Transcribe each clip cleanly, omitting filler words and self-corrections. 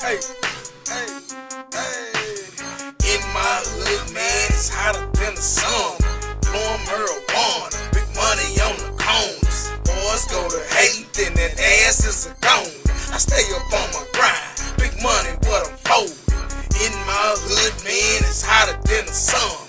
Hey, hey, hey. In my hood, man, it's hotter than the sun. Blowing marijuana, big money on the corners. Boys go to hate, then that ass is a gone. I stay up on my grind, big money, what I'm folding. In my hood, man, it's hotter than the sun.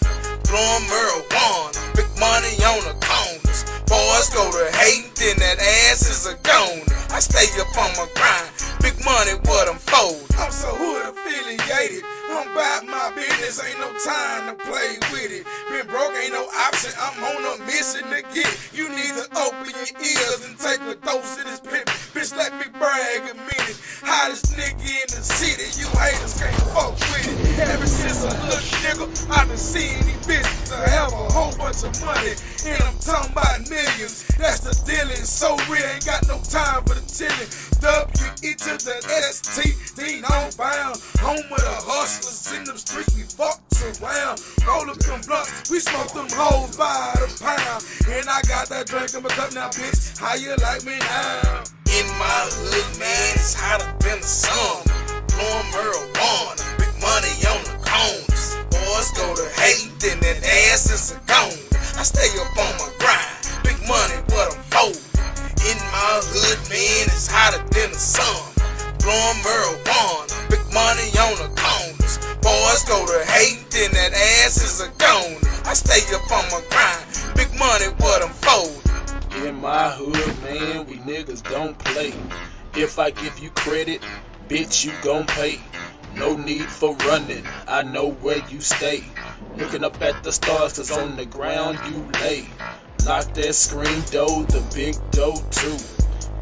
Blowing marijuana, big money on the corners. Boys go to hate, then that ass is a gone. I stay up on my grind, big money, what I'm folding. I'm so hood affiliated, I'm about my business, ain't no time to play with it. Been broke, ain't no option, I'm on a mission to get it. You need to open your ears and take a dose of this pimp. Bitch, let me brag a minute. Hottest nigga in the city, you haters can't fuck with it. Ever since a little nigga, I been seeing these bitches have a whole bunch of money. And I'm talking about millions, that's the dealing. So real, ain't got no time for the chillin'. W-E to the S-T, Dean on bound. Home with the hustlers in them streets, we fucks around. Roll up them blunts, we smoke them hoes by the pound. And I got that drink in my cup now, bitch, how you like me now? In my hood, man, it's hotter than the sun. Blowing marijuana, big money on the corners. Boys go to hate, then that ass is a gone. I stay up on my grind, big money, what I'm folding. In my hood, man, it's hotter than the sun. Blowing marijuana, big money on the corners. Boys go to hate, then that ass is a gone. I stay up on my grind, big money, what I'm folding. In my hood, man, we niggas don't play. If I give you credit, bitch, you gon' pay. No need for running, I know where you stay. Looking up at the stars, cause on the ground you lay. Knock that screen door, the big door too.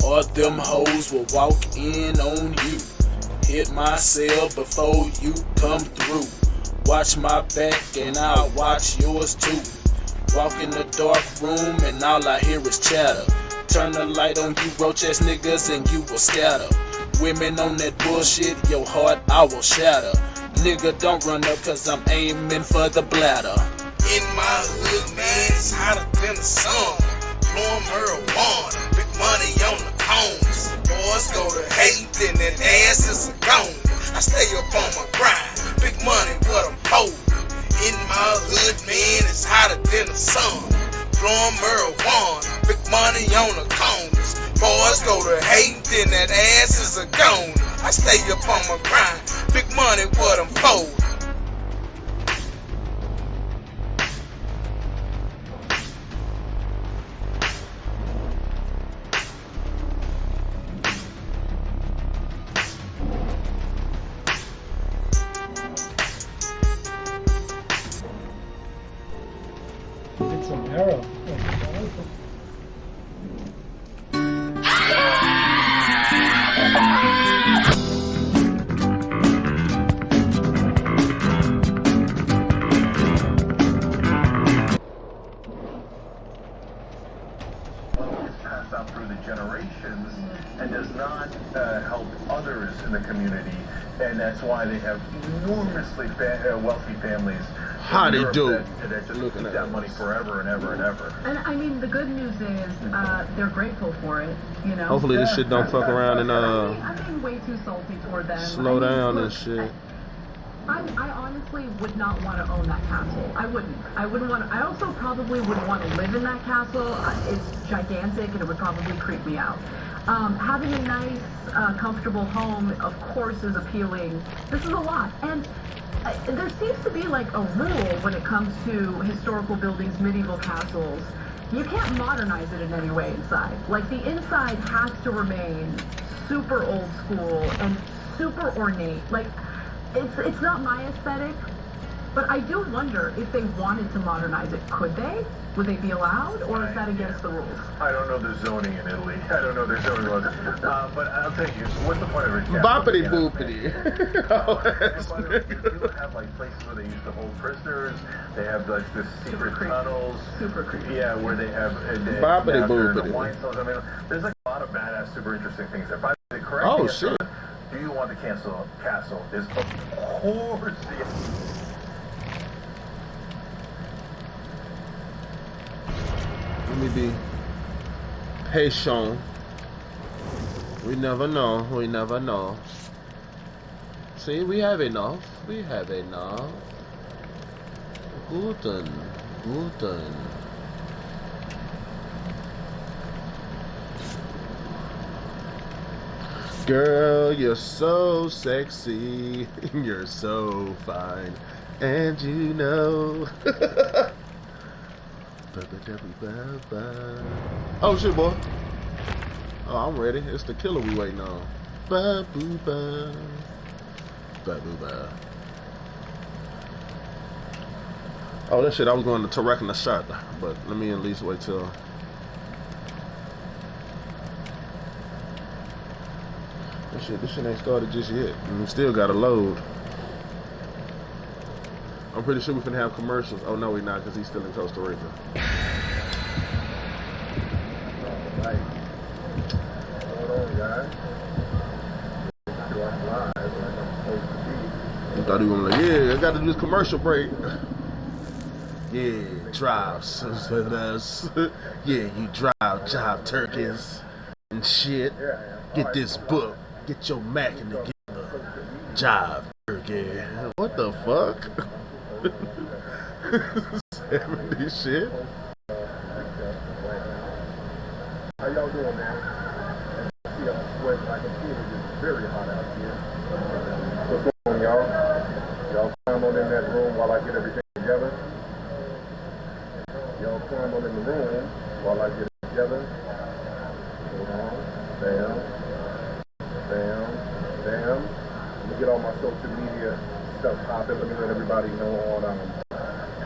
Or them hoes will walk in on you. Hit my cell before you come through. Watch my back and I'll watch yours too. Walk in the dark room and all I hear is chatter. Turn the light on you roach ass niggas and you will scatter. Women on that bullshit, your heart I will shatter. Nigga, don't run up cause I'm aiming for the bladder. In my hood, man, it's hotter than the sun. Blowing marijuana, big money on the corners. Boys go to hate, then that ass is a gone. I stay up on my grind, big money, what I'm folding. In my hood, man, it's hotter than the sun. Blowing marijuana, big money on the corners. Boys go to hate, then that ass is a gone. I stay up on my grind, big money, what I'm folding. It's an arrow. Passed out through the generations and does not help others in the community, and that's why they have enormously wealthy families. How they do? That just keep that money forever and ever and ever. And I mean, the good news is they're grateful for it. You know. Hopefully this shit don't fuck around and I'm being way too salty toward them. slow down look, and shit. I honestly would not want to own that castle. I wouldn't. I wouldn't want to. I also probably wouldn't want to live in that castle. It's gigantic and it would probably creep me out. Having a nice, comfortable home, of course, is appealing. This is a lot. And there seems to be like a rule when it comes to historical buildings, medieval castles. You can't modernize it in any way inside. Like, the inside has to remain super old school and super ornate. Like, it's not my aesthetic, but I do wonder if they wanted to modernize it, could they? Would they be allowed, or is that against the rules? I don't know the zoning in Italy. I don't know their zoning laws. But I'll tell you, what's the point of it? Boppity boopity. People have like places where they used to hold prisoners. They have like the secret tunnels. Super creepy. Yeah, where they have Boppity boopity. wine cellars. I mean, there's like a lot of badass, super interesting things there. By the way, the correct Oh answer, shit. do you want the castle? Is of course the Let me be patient. We never know. We never know. See, we have enough. We have enough. Guten. Guten. Girl, you're so sexy. You're so fine. And you know. Oh shit, boy. Oh, I'm ready. It's the killer we waiting on. Ba boo ba. Ba boo ba. Oh, that shit, I was going to Tarek in the shot, but let me at least wait till. This shit ain't started just yet. And we still gotta load. I'm pretty sure we finna have commercials. Oh no, we not, because he's still in Costa Rica. Alright. Hold on, guys. I'm live like I'm supposed to be. I thought he was like, yeah, I gotta do this commercial break. Yeah, drive. Yeah, you drive turkeys and shit. Get this book. Get your Mac in the jive turkey. What the fuck? 70 shit. How y'all doing, man? See, I'm sweating like a kid. It's very hot out here. What's going on, y'all? Y'all climb on in that room while I get everything together. Y'all climb on in the room while I get it together. Hold on. Bam. Bam. Bam. Let me get all my social media stuff popping. Let me let everybody know on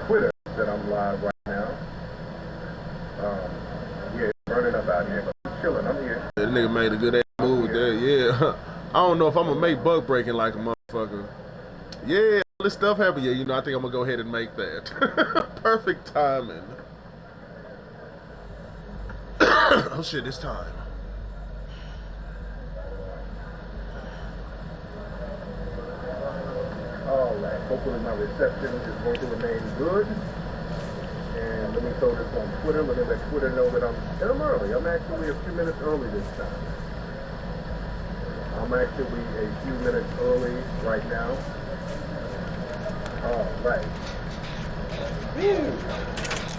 Twitter that I'm live right now. Yeah, it's burning up out here, but I'm chilling. I'm here. That nigga made a good ass move there, yeah. I don't know if I'm gonna make bug breaking like a motherfucker. Yeah, all this stuff happened. Yeah, you know, I think I'm gonna go ahead and make that. Perfect timing. Oh shit, it's time. Alright, hopefully my reception is going to remain good. And let me throw this on Twitter. Let me let Twitter know that I'm early. I'm actually a few minutes early this time. I'm actually a few minutes early right now. Alright.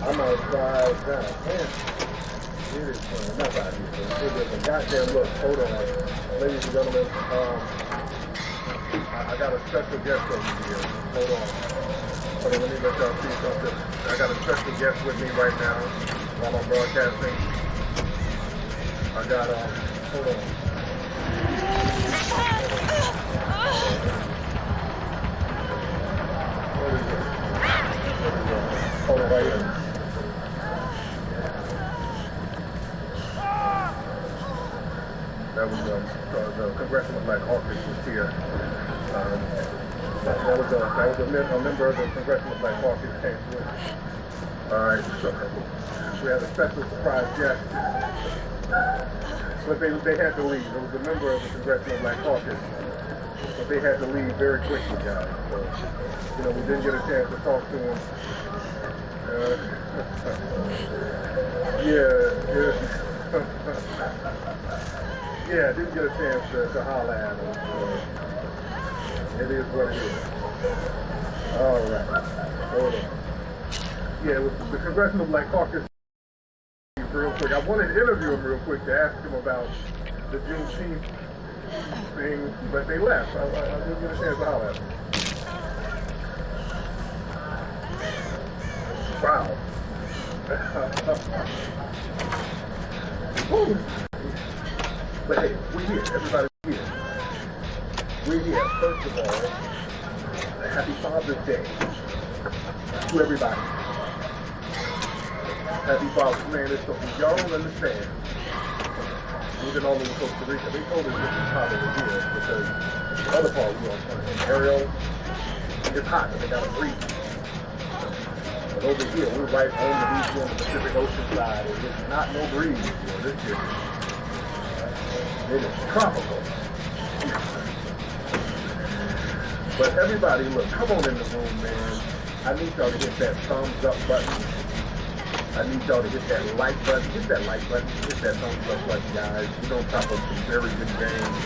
I'm outside now. Man, it is burning up out here. It is a goddamn look. Hold on. Ladies and gentlemen, I got a special guest over here. Hold on. Hold on, let me let y'all see something. I got a special guest with me right now while I'm broadcasting. I got, hold on. Hold on right here. That was the Congressional Black Caucus was here. That was a member of the Congressional Black Caucus came through. All right, so we had a special surprise guest, but they had to leave. It was a member of the Congressional Black Caucus, but they had to leave very quickly, guys. So, you know, we didn't get a chance to talk to them. Yeah, I didn't get a chance to holler at them. It is what it is. All right. Hold on. Yeah, it was the Congressional Black Caucus. Real quick, I wanted to interview him real quick to ask him about the Juneteenth thing, but they left. I didn't get a chance to holler at them. Wow. But hey, we're here. Everybody's here. We're here. First of all, happy Father's Day to everybody. Happy Father's Day. Man, it's something y'all don't understand. Even all over Costa Rica, they told us this is how they were here because the other part, you know, in Ariel, it's hot and they gotta breathe. But over here, we're right on the beach on the Pacific Ocean side, and it's not no breeze. You know, this year. It is tropical. But everybody, look, come on in the room, man. I need y'all to hit that thumbs up button. I need y'all to hit that like button. Hit that like button. Hit that thumbs up button, guys. We're going to top up some very good games.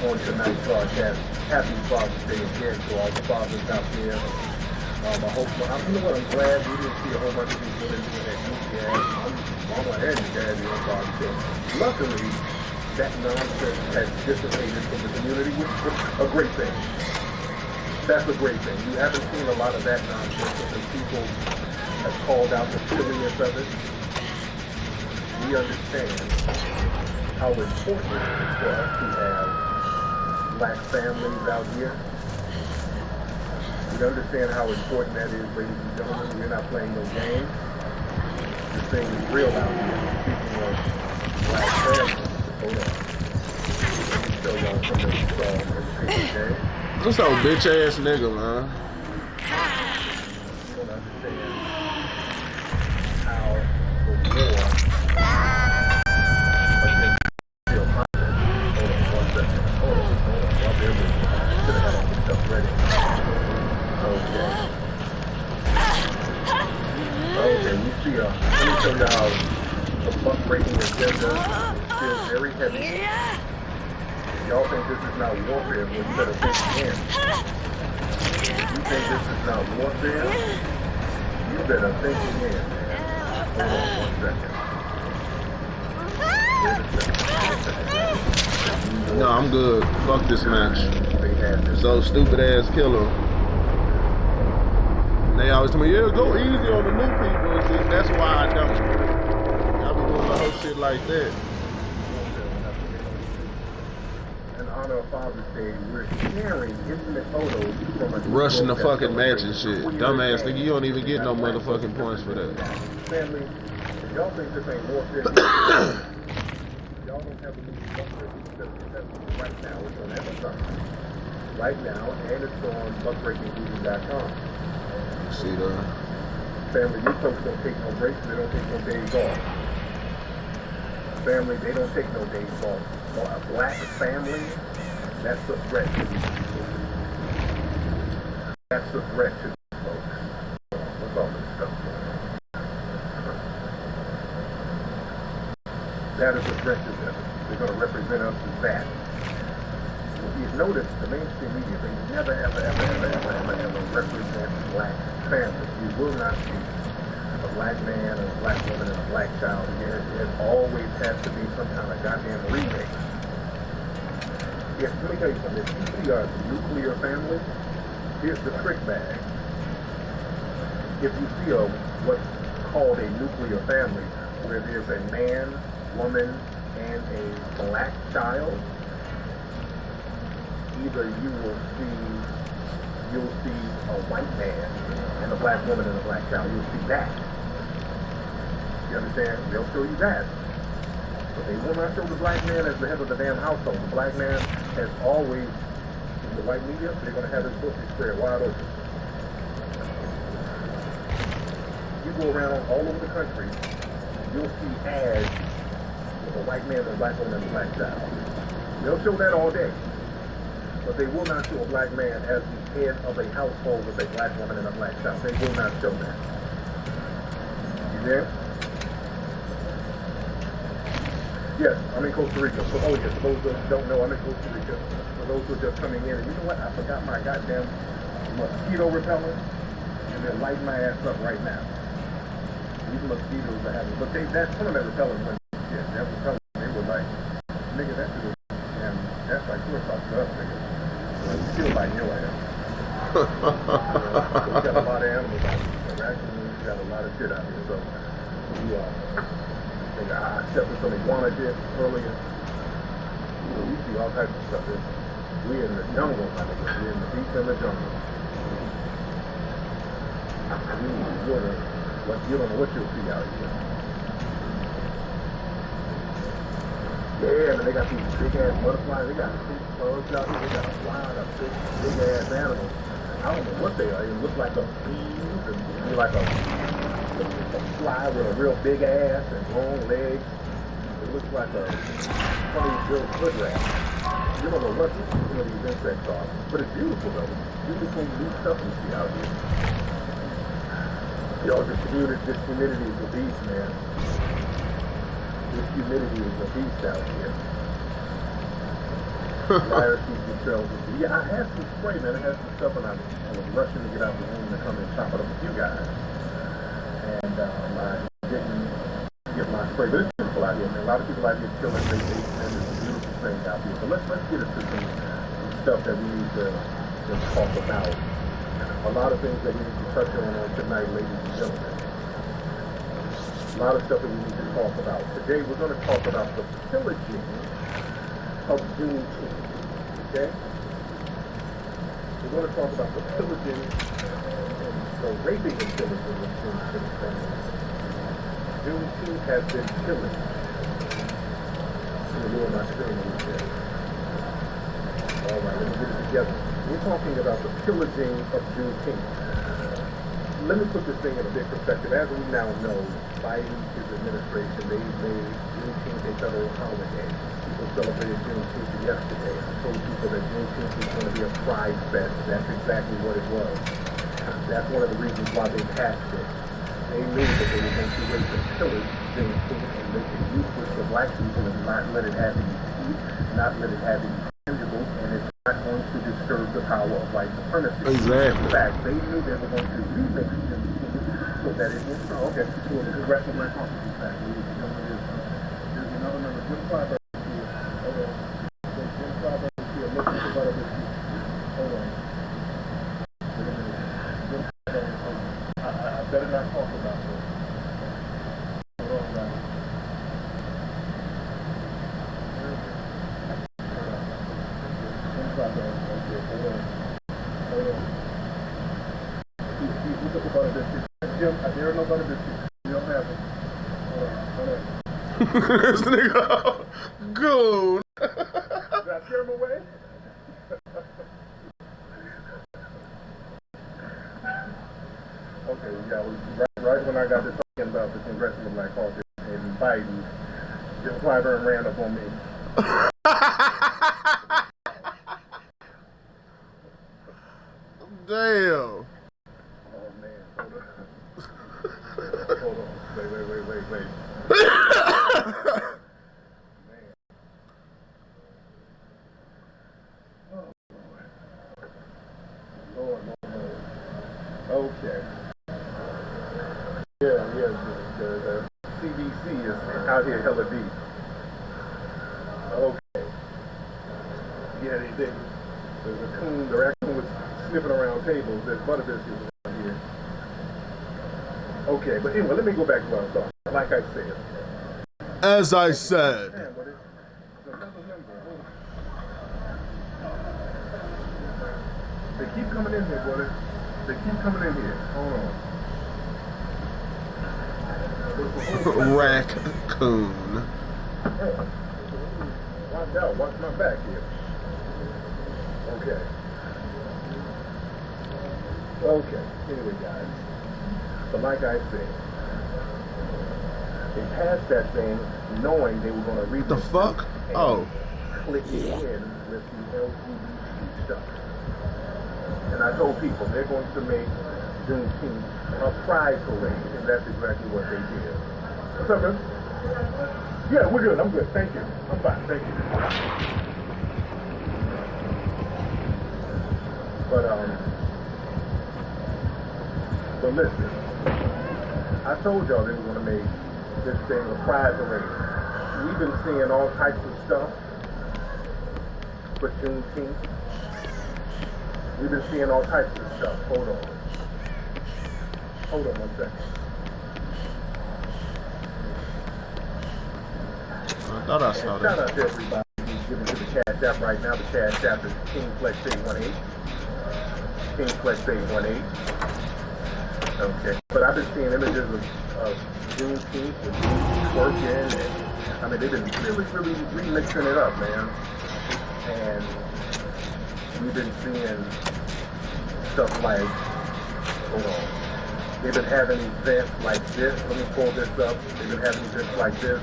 on tonight's broadcast. Happy Father's Day again to all the fathers out there. I hope, you know what, I'm glad we didn't see a whole bunch of people that doing that goofy ass mama and daddy on Father's Day. Luckily, that nonsense has dissipated from the community, which is a great thing. That's a great thing. You haven't seen a lot of that nonsense, and people have called out the silliness of it. We understand how important it is for us to have black families out here. We understand how important that is, ladies and gentlemen. We're not playing no games. This thing is real out here. Speaking of black families, hold on. Let me show y'all something we saw every day. This old bitch ass nigga, man. You don't understand how the war against still happening. Hold on 1 second. Hold on. Y'all bear with me. I should have had all this stuff ready. Okay, we see let me show you how the buck breaking agenda is still very heavy. Y'all think this is not warfare, well, you better think again. You think this is not warfare? You better think again, man. Hold on 1 second. No, I'm good. Fuck this match. This old stupid ass killer. And they always tell me, yeah, go easy on the new people. See, that's why I don't. Y'all be doing the whole shit like that. In honor of Father's Day, we're sharing intimate photos from a Rushing the fucking match and shit. Dumbass nigga, you don't even get no motherfucking points for that. Family, if y'all think this ain't warfare, y'all don't have a new warfare right now. It's on Amazon. Right now, and it's on buckbreakingmovie.com. See that? Family, these folks don't take no breaks, they don't take no days off. Family, they don't take no days off. A black family, that's a threat to these people. That's a threat to these folks. What's all this stuff going on? That is a threat to them. They're going to represent us as that. If you've noticed, the mainstream media, they never, ever represent black families. You will not see a black man, a black woman, and a black child. It always has to be some kind of goddamn remake. Yes, let me tell you something. If you see a nuclear family, here's the trick bag. If you see what's called a nuclear family, where there's a man, woman, and a black child, either you'll see a white man and a black woman and a black child. You'll see that. You understand? They'll show you that. But they will not show the black man as the head of the damn household. The black man has always, in the white media, they're going to have his pussy spread wide open. You go around all over the country, you'll see ads with a white man and a black woman and a black child. They'll show that all day. But they will not show a black man as the head of a household with a black woman and a black child. They will not show that. You there? Yes, I'm in Costa Rica. For those that don't know, I'm in Costa Rica. For those who are just coming in, and you know what? I forgot my goddamn mosquito repellent, and they're lighting my ass up right now. These mosquitoes are having, but some of that repellent went shit. That repellent, they were like, nigga, that shit is, and that's like first off to us, nigga. Like, you feel like your ass. We got a lot of animals out here. Actually, we got a lot of shit out here. So we I stepped in some iguana shit earlier. You know, you see all types of stuff. We in the jungle, my nigga. We in the deep in the jungle. You don't know what you'll see out here. Yeah, man, they got these big ass butterflies. They got big bugs out here. They got a lot of big ass animals. I don't know what they are. It looks like a bee, and like a fly with a real big ass and long legs. It looks like a funny little foot rat. You don't know what some of these insects are, but it's beautiful though. Beautiful new stuff you see out here. Yo, this humidity is a beast, man. This humidity is a beast out here. Liars keep themselves. Yeah, I had some spray, man. I had some stuff, and I was rushing to get out the room to come and chop it up with you guys. And I didn't get my spray. But it's beautiful out here, man. A lot of people out here killing. And it's a beautiful thing out here. So let's get into some stuff that we need to talk about. A lot of things that we need to touch on tonight, ladies and gentlemen. A lot of stuff that we need to talk about. Today we're going to talk about the pillaging of Juneteenth. Okay? We're going to talk about the pillaging and the raping and pillaging of Juneteenth. Juneteenth has been pillaged. Let me lower my screen a little bit. All right, let me get it together. We're talking about the pillaging of Juneteenth. Let me put this thing in a big perspective. As we now know, Biden's administration, they made Juneteenth a federal holiday. People celebrated Juneteenth yesterday. I told people that Juneteenth was going to be a pride fest. That's exactly what it was. That's one of the reasons why they passed it. They knew that they were going to rape and pillage Juneteenth and make it useless for black people and not let it have any teeth, not let it have any tangibles, and it's not going to disturb the power of white supremacy. Exactly. In fact, they knew they were going to remix Juneteenth so that it was okay. So the rest of my talking is back. There's another member, Jim Clyburn here. Hold on. Jim Clyburn here. Listen to what it is. Hold on. Wait a minute. Jim Clyburn. I better not talk about this. Hold on, guys. Jim Clyburn. Okay, hold on. Hold on. He's looking for butter biscuits. Jim, there are no butter biscuits. You don't have them. Hold on. This nigga, goon. Did I scare him away? Okay, yeah, right when I got to talking about the Congressional Black Caucus and Biden, Jim Clyburn ran up on me. Damn. Oh man, hold on. Hold on. Wait. Man. Oh, Lord. Okay. Yeah, the CDC is out here hella deep. Okay. Yeah, the raccoon was sniffing around tables. There's butter biscuits around here. Okay, but anyway, let me go back to what I was talking about. Like I said. As I said. Man, but it's another member. They keep coming in here, brother. They keep coming in here. Hold on. Raccoon. Watch out. Watch my back here. Okay. Okay. Anyway, guys. But like I said, they passed that thing knowing they were going to read The fuck? Oh. click it in with the LGBT stuff. And I told people they're going to make Juneteenth a pride parade, and that's exactly what they did. What's up, man? Yeah, we're good. I'm good. Thank you. I'm fine. Thank you. But listen, I told y'all they were going to make this thing a pride parade. We've been seeing all types of stuff for Juneteenth. We've been seeing all types of stuff. Hold on. Hold on one second. I thought I saw Shout out that. to everybody who's giving to the Cash App right now. The Cash App is KingFlex818. KingFlex818. Okay. But I've been seeing images of Juneteenth and Juneteenth working. And, I mean, they've been really remixing it up, man. And we've been seeing stuff like, hold on. They've been having events like this. Let me pull this up. They've been having events like this.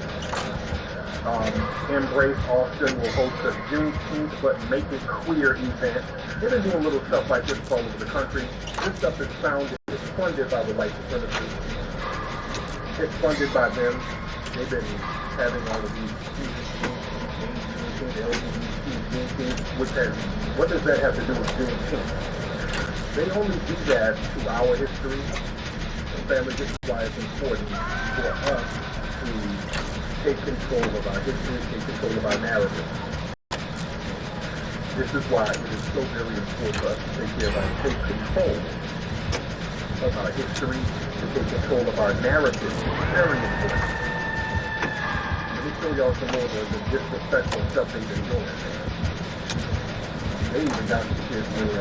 Embrace Austin will host a Juneteenth but Make It Queer event. They've been doing little stuff like this all over the country. This stuff is funded by the white supremacists. It's funded by them. They've been having all of these Juneteenth, LGBT Juneteenth, what does that have to do with Juneteenth? They only do that to our history. And family, this is why it's important for us to take control of our history, take control of our narrative. This is why it is so very important for us to take control of our history, to take control of our narrative. Very important. Let me show y'all some more of the disrespectful stuff they've been doing. They even got the kids with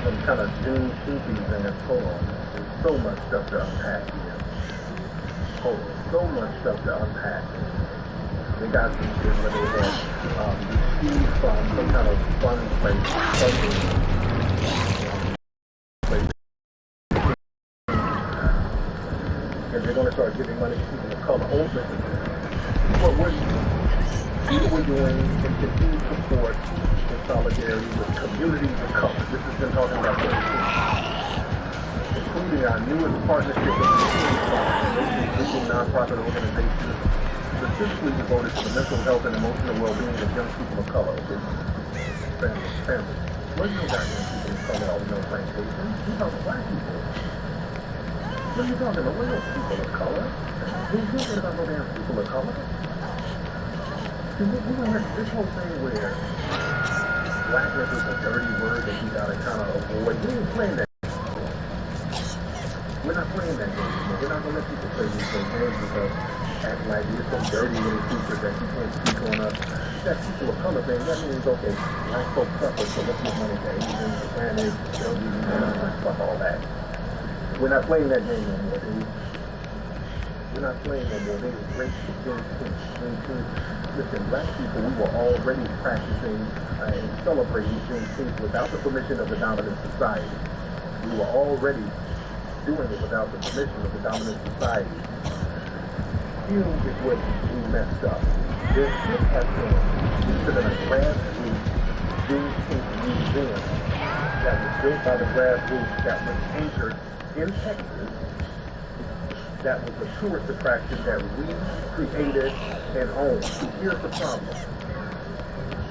some kind of June Snoopy's in it. Hold on. There's so much stuff to unpack here. Hold on. So much stuff to unpack. They got some shit where they had received from some kind of fun place. And they're going to start giving money to people of color. What we're doing is continued support in solidarity with communities of color. This has been talking about including our newest partnership with legal nonprofit organizations specifically devoted to the mental health and emotional well-being of young people of color. Family. Where's no goddamn people of color out in no plantations? You talking black people. What are you talking about? We're no people of color. Who's talking about no damn people of color? See, we don't have this whole thing where blackness is a dirty word that we gotta kind of avoid. We ain't playing that. We're not playing that game. We're not gonna let people play these games because act like we're some dirty little creatures that you can't speak on us. That people of color thing, that means, okay, black folks suffer, so let's give money to Asians, Hispanics, LGBT, fuck all that. We're not playing that game no more, dude. We're not playing no more. They was great for Juneteenth. Listen, black people, we were already practicing and celebrating Juneteenth without the permission of the dominant society. We were already doing it without the permission of the dominant society. Here is what we messed up. There should have been a grassroots Juneteenth museum that was built by the grassroots, that was anchored in Texas, that was a tourist attraction that we created and owned. Here's the problem.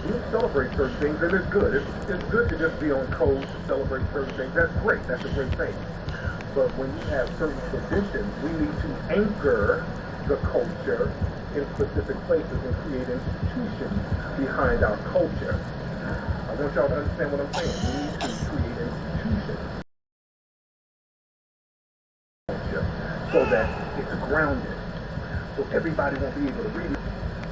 We celebrate certain things, and it's good. It's good to just be on code to celebrate certain things. That's great. That's a great thing. But when you have certain traditions, we need to anchor the culture in specific places and create institutions behind our culture. I want y'all to understand what I'm saying. We need to create institutions so that it's grounded, so everybody won't be able to read it.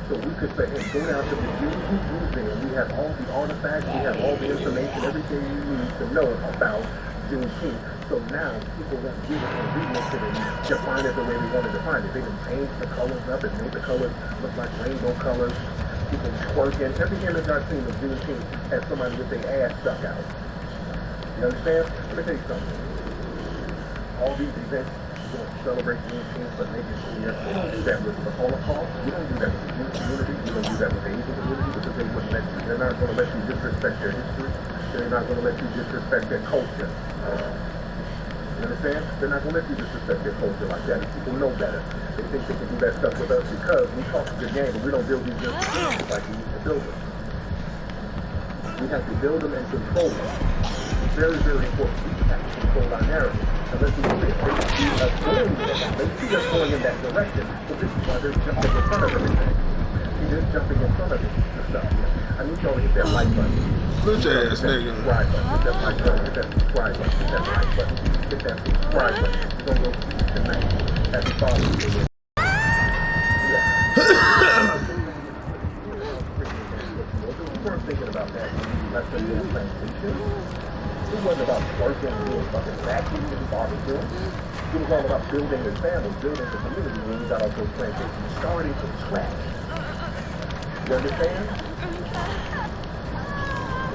So we could say, hey, go down to the Juneteenth Museum. We have all the artifacts, we have all the information, everything you need to know about Juneteenth. So now people won't read it and remix it and define it the way they want to define it. They can change the colors up and make the colors look like rainbow colors. People twerking. Every image I've seen of Juneteenth has somebody with their ass stuck out. You understand? Let me tell you something. All these events, we don't celebrate Juneteenth, but make it clear. We don't do that with the Holocaust. We don't do that with the Jewish community. We don't do that with the Asian community because they wouldn't let you. They're not going to let you disrespect their history. They're not going to let you disrespect their culture. You understand? They're not going to let you disrespect their culture like that. And people know better. They think they can do that stuff with us because we talk a good game, but we don't build these institutions like we used to build them. We have to build them and control them. It's very, very important. We have to control our narrative. And let's be clear. They see us going in that direction, so this is why they're jumping in front of everything. See, they're jumping in front of the stuff here. I need y'all to hit that like button. Look at ass nigga. Subscribe button. Hit that like button. Hit that subscribe button. Hit that like button. Hit that subscribe button. We're going to go tonight. Happy Father's Day. Yeah. We weren't thinking about that. That's the new plantation. It wasn't about working and doing fucking vacuuming and barbecuing. It was all about building the family, building the community when we got off those plantations, starting from scratch. You understand?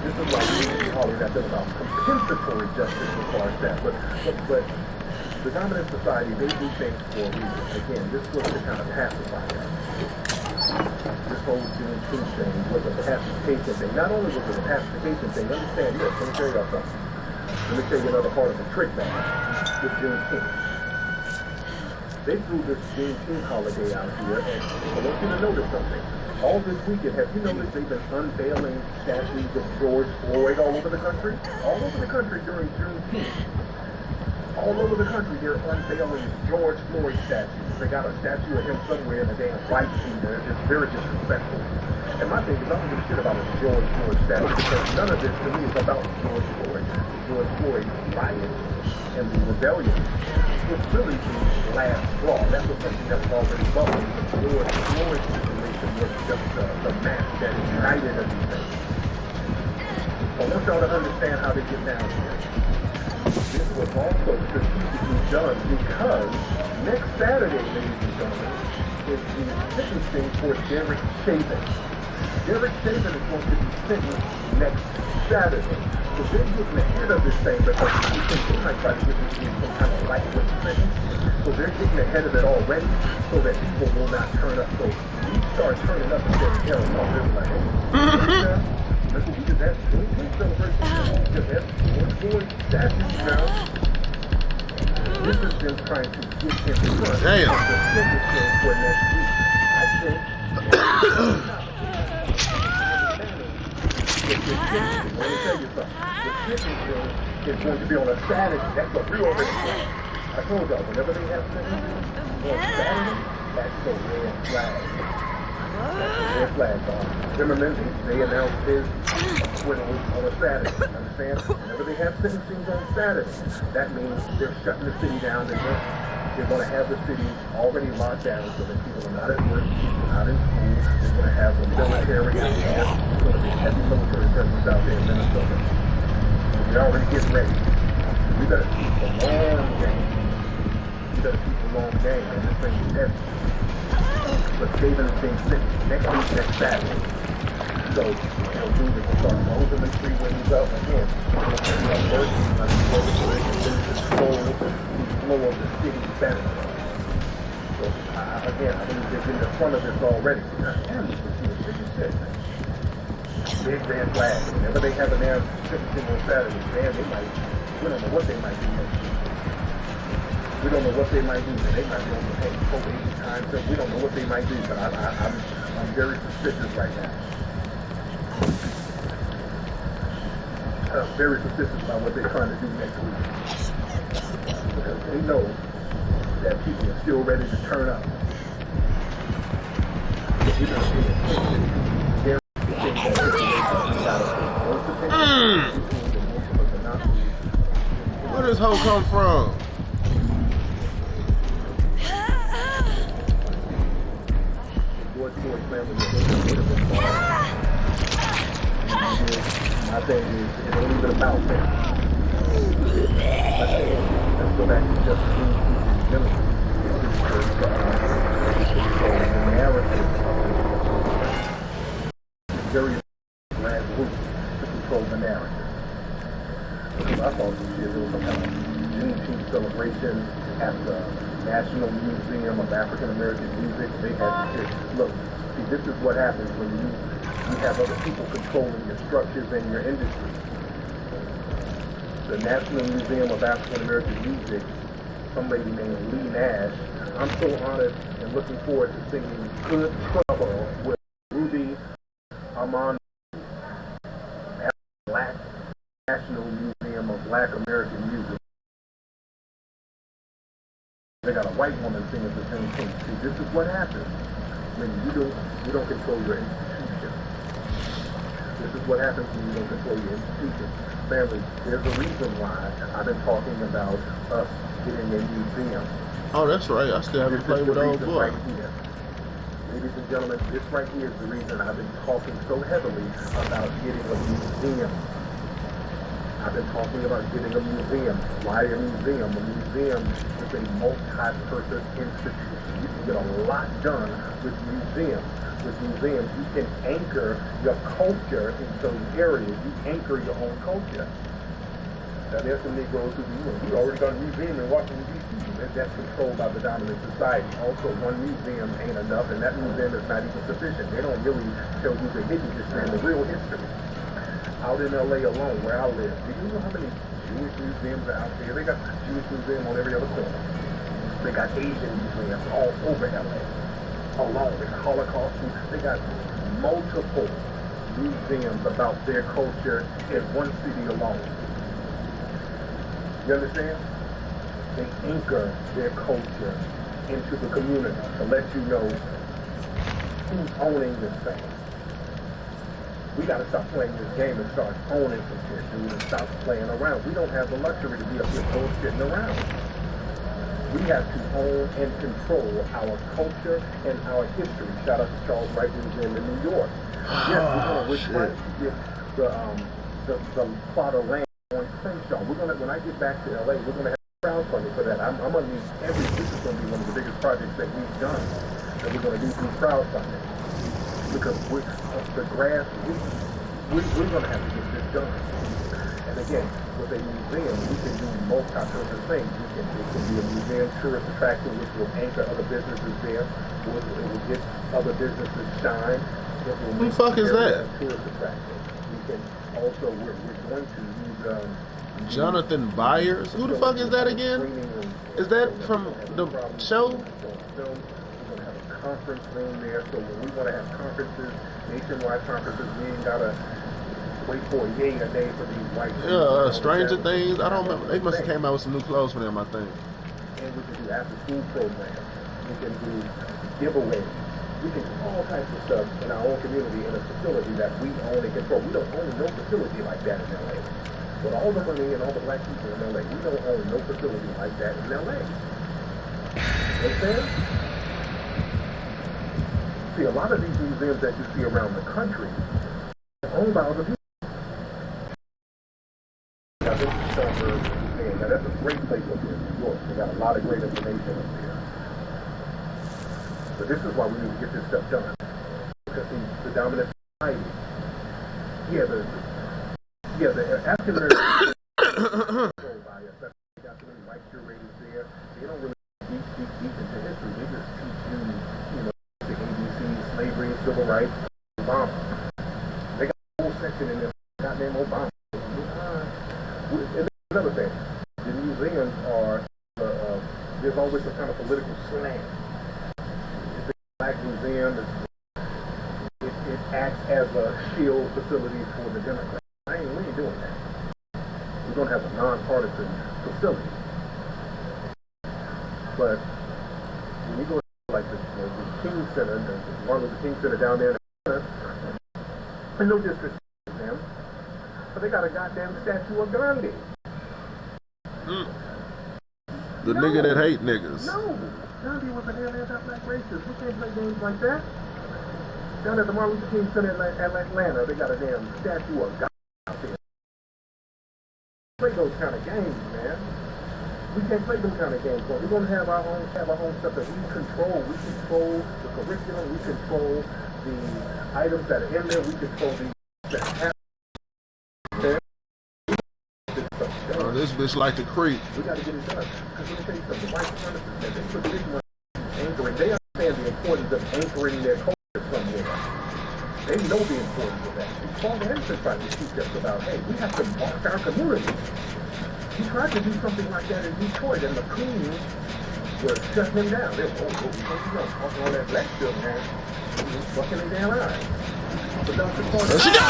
This is why we need to be hollering that thing about compensatory justice as far as that. But the dominant society, they do things for a reason. Again, this was to kind of pacify us. This whole Juneteenth thing was a pacification thing. Not only was it a pacification thing, understand this. Let me tell you about something. Let me tell you another part of the trick bag with Juneteenth. they threw this Juneteenth holiday out here, and I want you to notice something. All this weekend, have you noticed they've been unveiling statues of George Floyd all over the country? All over the country during Juneteenth. All over the country, they're unveiling George Floyd statues. They got a statue of him somewhere in the damn white sheet. It's very disrespectful. And my thing is, I don't give a shit about a George Floyd statue because none of this to me is about George Floyd. George Floyd riot and the rebellion was really the last straw. That was something that was already bubbling. The George Floyd situation was just the match that ignited everything. I want y'all to understand how they get down here. This was also strategically done because next Saturday, ladies and gentlemen, is the sentencing for Derek Chauvin. Derek Chauvin is going to be sentenced next Saturday. So they're getting ahead of this thing because you think they might try to give this some kind of lightweight sentence. So they're getting ahead of it already so that people will not turn up. So we start turning up and saying, hell no, they're like, hey, that's what we did that. We celebration. Because that's what's going statues now. This is them trying to get in front of the sentencing for next week. I think let me tell you something. The sentencing is going to be on a Saturday. That's what we already said. I told y'all, whenever they have sentencing on Saturday, that's the red flag. That's the red flag, dog. Zimmerman, they announced his acquittal on a Saturday. Understand? Whenever they have sentencing on Saturday, that means they're shutting the city down. They're going to have the city already locked down so that people are not at work, people are not in school. They're going to have the military out there. There's going to be heavy military presence out there in Minnesota. So we're already getting ready. We better keep the long game. We better keep the long game, and this thing is heavy. But Chauvin is being sentenced next week, next Saturday. So, they'll do this, start closing the three windows up again. We're going to work on the flow of the city better. So, again, I believe they've been in front of this already. Big red flag. Whenever they have an air sentencing on Saturday, man, they might, we don't know what they might do next week. We don't know what they might do. They might be on the pay probation time. So we don't know what they might do, but I'm very suspicious right now. I'm very suspicious about what they're trying to do next week. Because they know that people are still ready to turn up. We're going to pay attention. Where does hoe come from? My thing is, it ain't even about that. Let's go back to just the narrative very last group to control the narrative. Because I thought this year there was some kind of Juneteenth celebration at the National Museum of African American Music. They had this. Look, see, this is what happens when you have other people controlling your structures and your industry. The National Museum of African American Music, some lady named Lee Nash. I'm so honored and looking forward to singing Good Trouble with Ruby Armand, Black National Museum of Black American Music. They got a white woman singing the same thing. See, this is what happens when you don't control your institution. This is what happens when you don't control your institution. Family, there's a reason why I've been talking about us getting a museum. Oh, that's right. I still haven't played with old boy. Right here. Ladies and gentlemen, this right here is the reason I've been talking so heavily about getting a museum. I've been talking about getting a museum. Why a museum? A museum is a multi-purpose institution. You can get a lot done with museums. With museums, you can anchor your culture in those areas. You anchor your own culture. Now, there's some Negroes who we already got a museum in Washington, D.C. That's controlled by the dominant society. Also, one museum ain't enough, and that museum is not even sufficient. They don't really tell you the hidden history and the real history. Out in L.A. alone, where I live, do you know how many Jewish museums are out there? They got a Jewish museum on every other corner. They got Asian museums all over LA. Along with Holocaust, they got multiple museums about their culture in one city alone. You understand? They anchor their culture into the community to let you know who's owning this thing. We gotta stop playing this game and start owning some shit, dude, and stop playing around. We don't have the luxury to be up here bullshitting around. We have to own and control our culture and our history. Shout out to Charles Wright Museum in New York. Yes, we're gonna get the plot of land on Crenshaw. When I get back to LA, we're gonna have crowdfunding for that. I'm gonna need this is gonna be one of the biggest projects that we've done that we're gonna do through crowdfunding. Because we're gonna have to get this done. And again, with a museum, we can do multi-purpose things. It can be a museum tourist attraction, which will anchor other businesses there. It will get other businesses shine. Who the fuck is that? Tourist attraction. We can also, we're going to use Jonathan Byers? Who the fuck is that again? Is that from the show? Conference room there, so when we want to have conferences, nationwide conferences, we ain't gotta wait for a yay a day for these white Stranger Things. I don't remember. They must have came out with some new clothes for them, I think. And we can do after school programs. We can do giveaways. We can do all types of stuff in our own community in a facility that we own and control. We don't own no facility like that in LA. With all the money and all the black people in LA, we don't own no facility like that in LA. Understand? See, a lot of these museums that you see around the country are owned by other people. Now, this is Schaumburg Museum. Now, that's a great place up there in New York. They got a lot of great information up there. But this is why we need to get this stuff done. Because the dominant society, the African American controlled by us. They got so many white curators there. They don't really deep into history. They just teach you, the ABCs, slavery, civil rights, Obama. They got a whole section in there. Goddamn Obama. And another thing, the museums are, there's always some kind of political slang. It's a black museum. It acts as a shield facility for the Democrats. We ain't doing that. We're going to have a nonpartisan facility. But when you go to like the King Center, the Martin Luther King Center down there, and no disrespect to them, but they got a goddamn statue of Gandhi. The nigga that hate niggas. No, Gandhi was a damn anti-black racist. We can't play games like that. Down at the Martin Luther King Center in Atlanta, they got a damn statue of Gandhi out there. Play those kind of games, man. We can't play them kind of games. But we're gonna have our own stuff that we control. We control the curriculum. We control the items that are in there. We control the that happen. This bitch like to creep. We got to get it done. Because let me tell you something. The white supremacists, man, they put this one anchoring. They understand the importance of anchoring their culture somewhere. They know the importance of that. Paul Anderson tried to teach us about, hey, we have to mark our community. He tried to do something like that in Detroit, and the Queens were shutting him down. They were, talking all that black stuff, man. He was fucking their damn eyes. But Dr. Paul, There she go!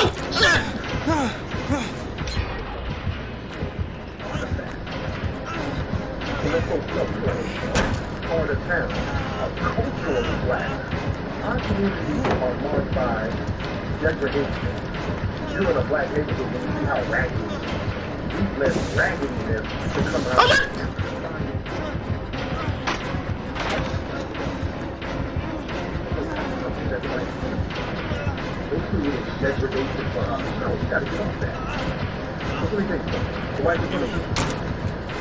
let's go part of town, culturally black. Our communities are marked by degradation. You're in a black neighborhood when you see how raggedy it is. We've let raggediness to come out. They created degradation for us. No, we gotta get off that. Let me tell you something. The white people,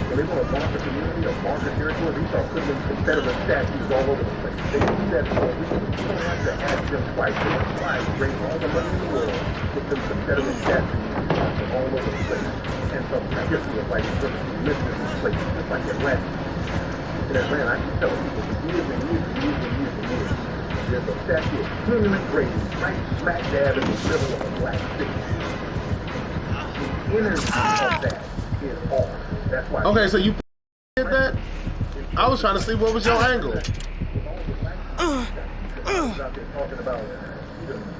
when they want to mark the community or mark the territory, they start putting them Confederate statues all over the place. They do that for a reason. We don't have to ask them twice. They don't try to raise all the money in the world, put them Confederate statues all over the place. And so I guess we would like to live in these places, just like Atlanta. In Atlanta, I keep telling people for years and years and years and years and years, there's a statue of Henry Grady right smack dab in the middle of a black city. The energy of that is off. That's why. Okay, so you did that? I was trying to see what was your angle. With all the black people out there talking about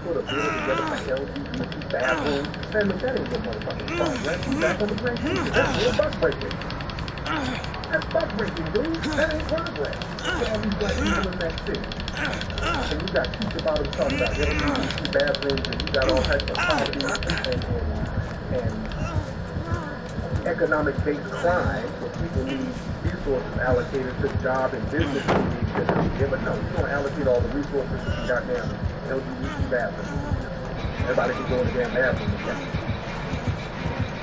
put a bill together for LGBT bathroom. Man, look, that ain't no motherfucking progress. You back on the Grand Canyon. That's real buck breaking. That's buck breaking, dude. That ain't progress. Look at all these black people in that city. And you got teach about them talking about LGBT bathrooms, and you got all types of poverty and economic-based crime where people need resources allocated to job and business needs that come here. But no, you don't allocate all the resources to goddamn LGBT bathrooms. Everybody can go in the damn bathroom again.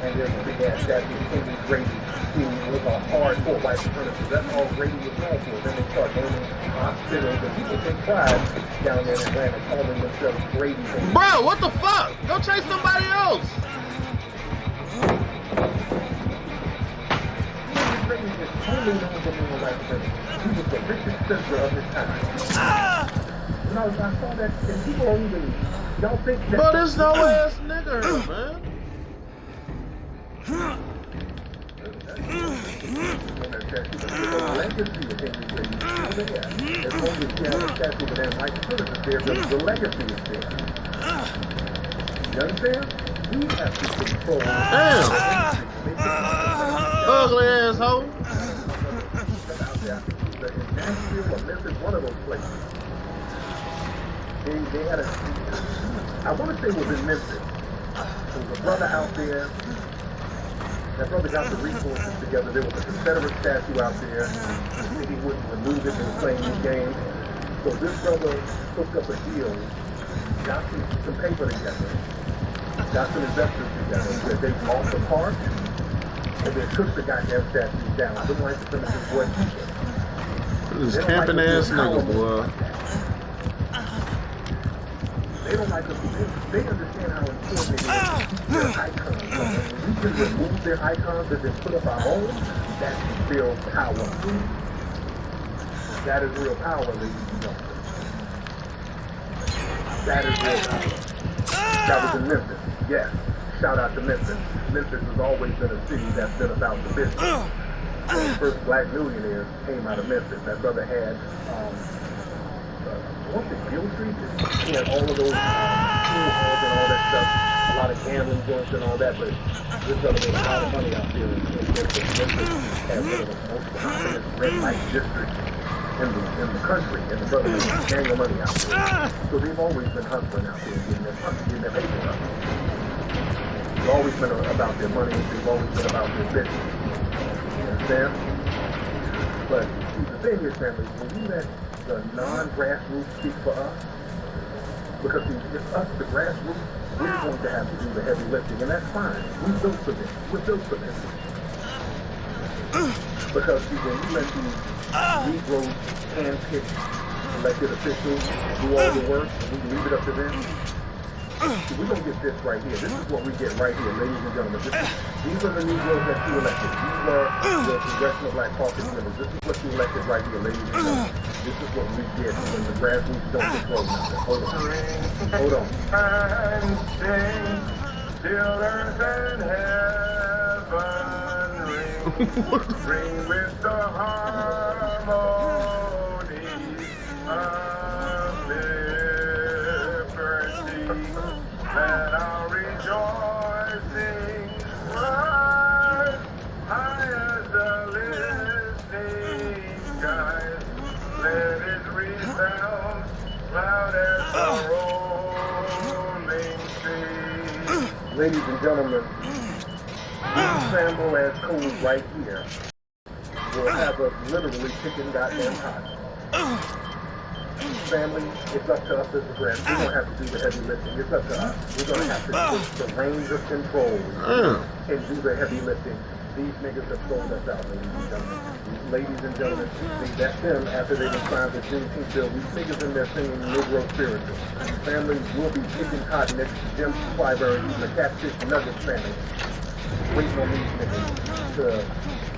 And there's a big ass statue of Henry Grady, who was a hardcore white supremacist. That's all Grady was known for. Then they start naming hospitals and people take pride down there in Atlanta calling themselves Grady's. Bro, what the fuck? Go chase somebody else. Grady is totally known for being a white supremacist. He was the richest center of his time. When I saw that, and people don't even, y'all think that. Bro, this no ass nigga, man. The legacy of Henry Grady is still there. As long as you have a statue of that white supremacist there, the legacy is there. You understand? We have to control. Damn. Ugly asshole. In Nashville or Memphis, one of those places. They had a, I want to say it was in Memphis. There was a brother out there. That brother got the resources together. There was a Confederate statue out there. The city wouldn't remove it. They were playing these games. So this brother hooked up a deal, got some paper together, got some investors together, that they bought the park, and then took the goddamn statues down. Them white supremacist boy teacher. This camping ass nigga, boy. They don't like us. They understand how important it is to keep their icons. So when we can remove their icons and then put up our own, that's real power. That is real power, ladies and gentlemen. That is real power. That was in Memphis. Yes. Shout out to Memphis. Memphis has always been a city that's been about the business. The first black millionaires came out of Memphis. That brother had what's it, Gill Street? He had all of those pool halls and all that stuff, a lot of gambling joints and all that, but this brother made a lot of money out there in Memphis. Memphis had one of the most prominent red light districts in the country, and the brother made gang of money out there. So they've always been hustling out there, getting their paper up. They've always been about their money, they've always been about their business. You understand? But the thing is, family, when you let the non-grassroots speak for us, because it's us, the grassroots, we're going to have to do the heavy lifting, and that's fine. We're built for this. We're built for this. Because see, when you let these Negroes hand-picked elected officials do all the work, and we leave it up to them, see, we're going to get this right here. This is what we get right here, ladies and gentlemen. These are the Negroes that you elected. These are the Congressional Black Caucus members. This is what you elected right here, ladies and gentlemen. This is what we get when the grassroots don't control nothing. Hold on. Hold on. And sing till earth and heaven ring with the harmony of liberty. Let our rejoicing rise high as the listening skies. Let it resound loud as the rolling sea. Ladies and gentlemen, these sample as codes right here will have us literally kicking goddamn hot. Family, it's up to us as a brand. We don't have to do the heavy lifting. It's up to us. We're going to have to take the reins of control and do the heavy lifting. These niggas have sold us out, ladies and gentlemen. Ladies and gentlemen, that's them after they signed the Juneteenth bill. These niggas in there singing Negro spiritual. Family will be kicking hot next to Jim Clyburn using the Catfish Nuggets family. Waiting on these niggas to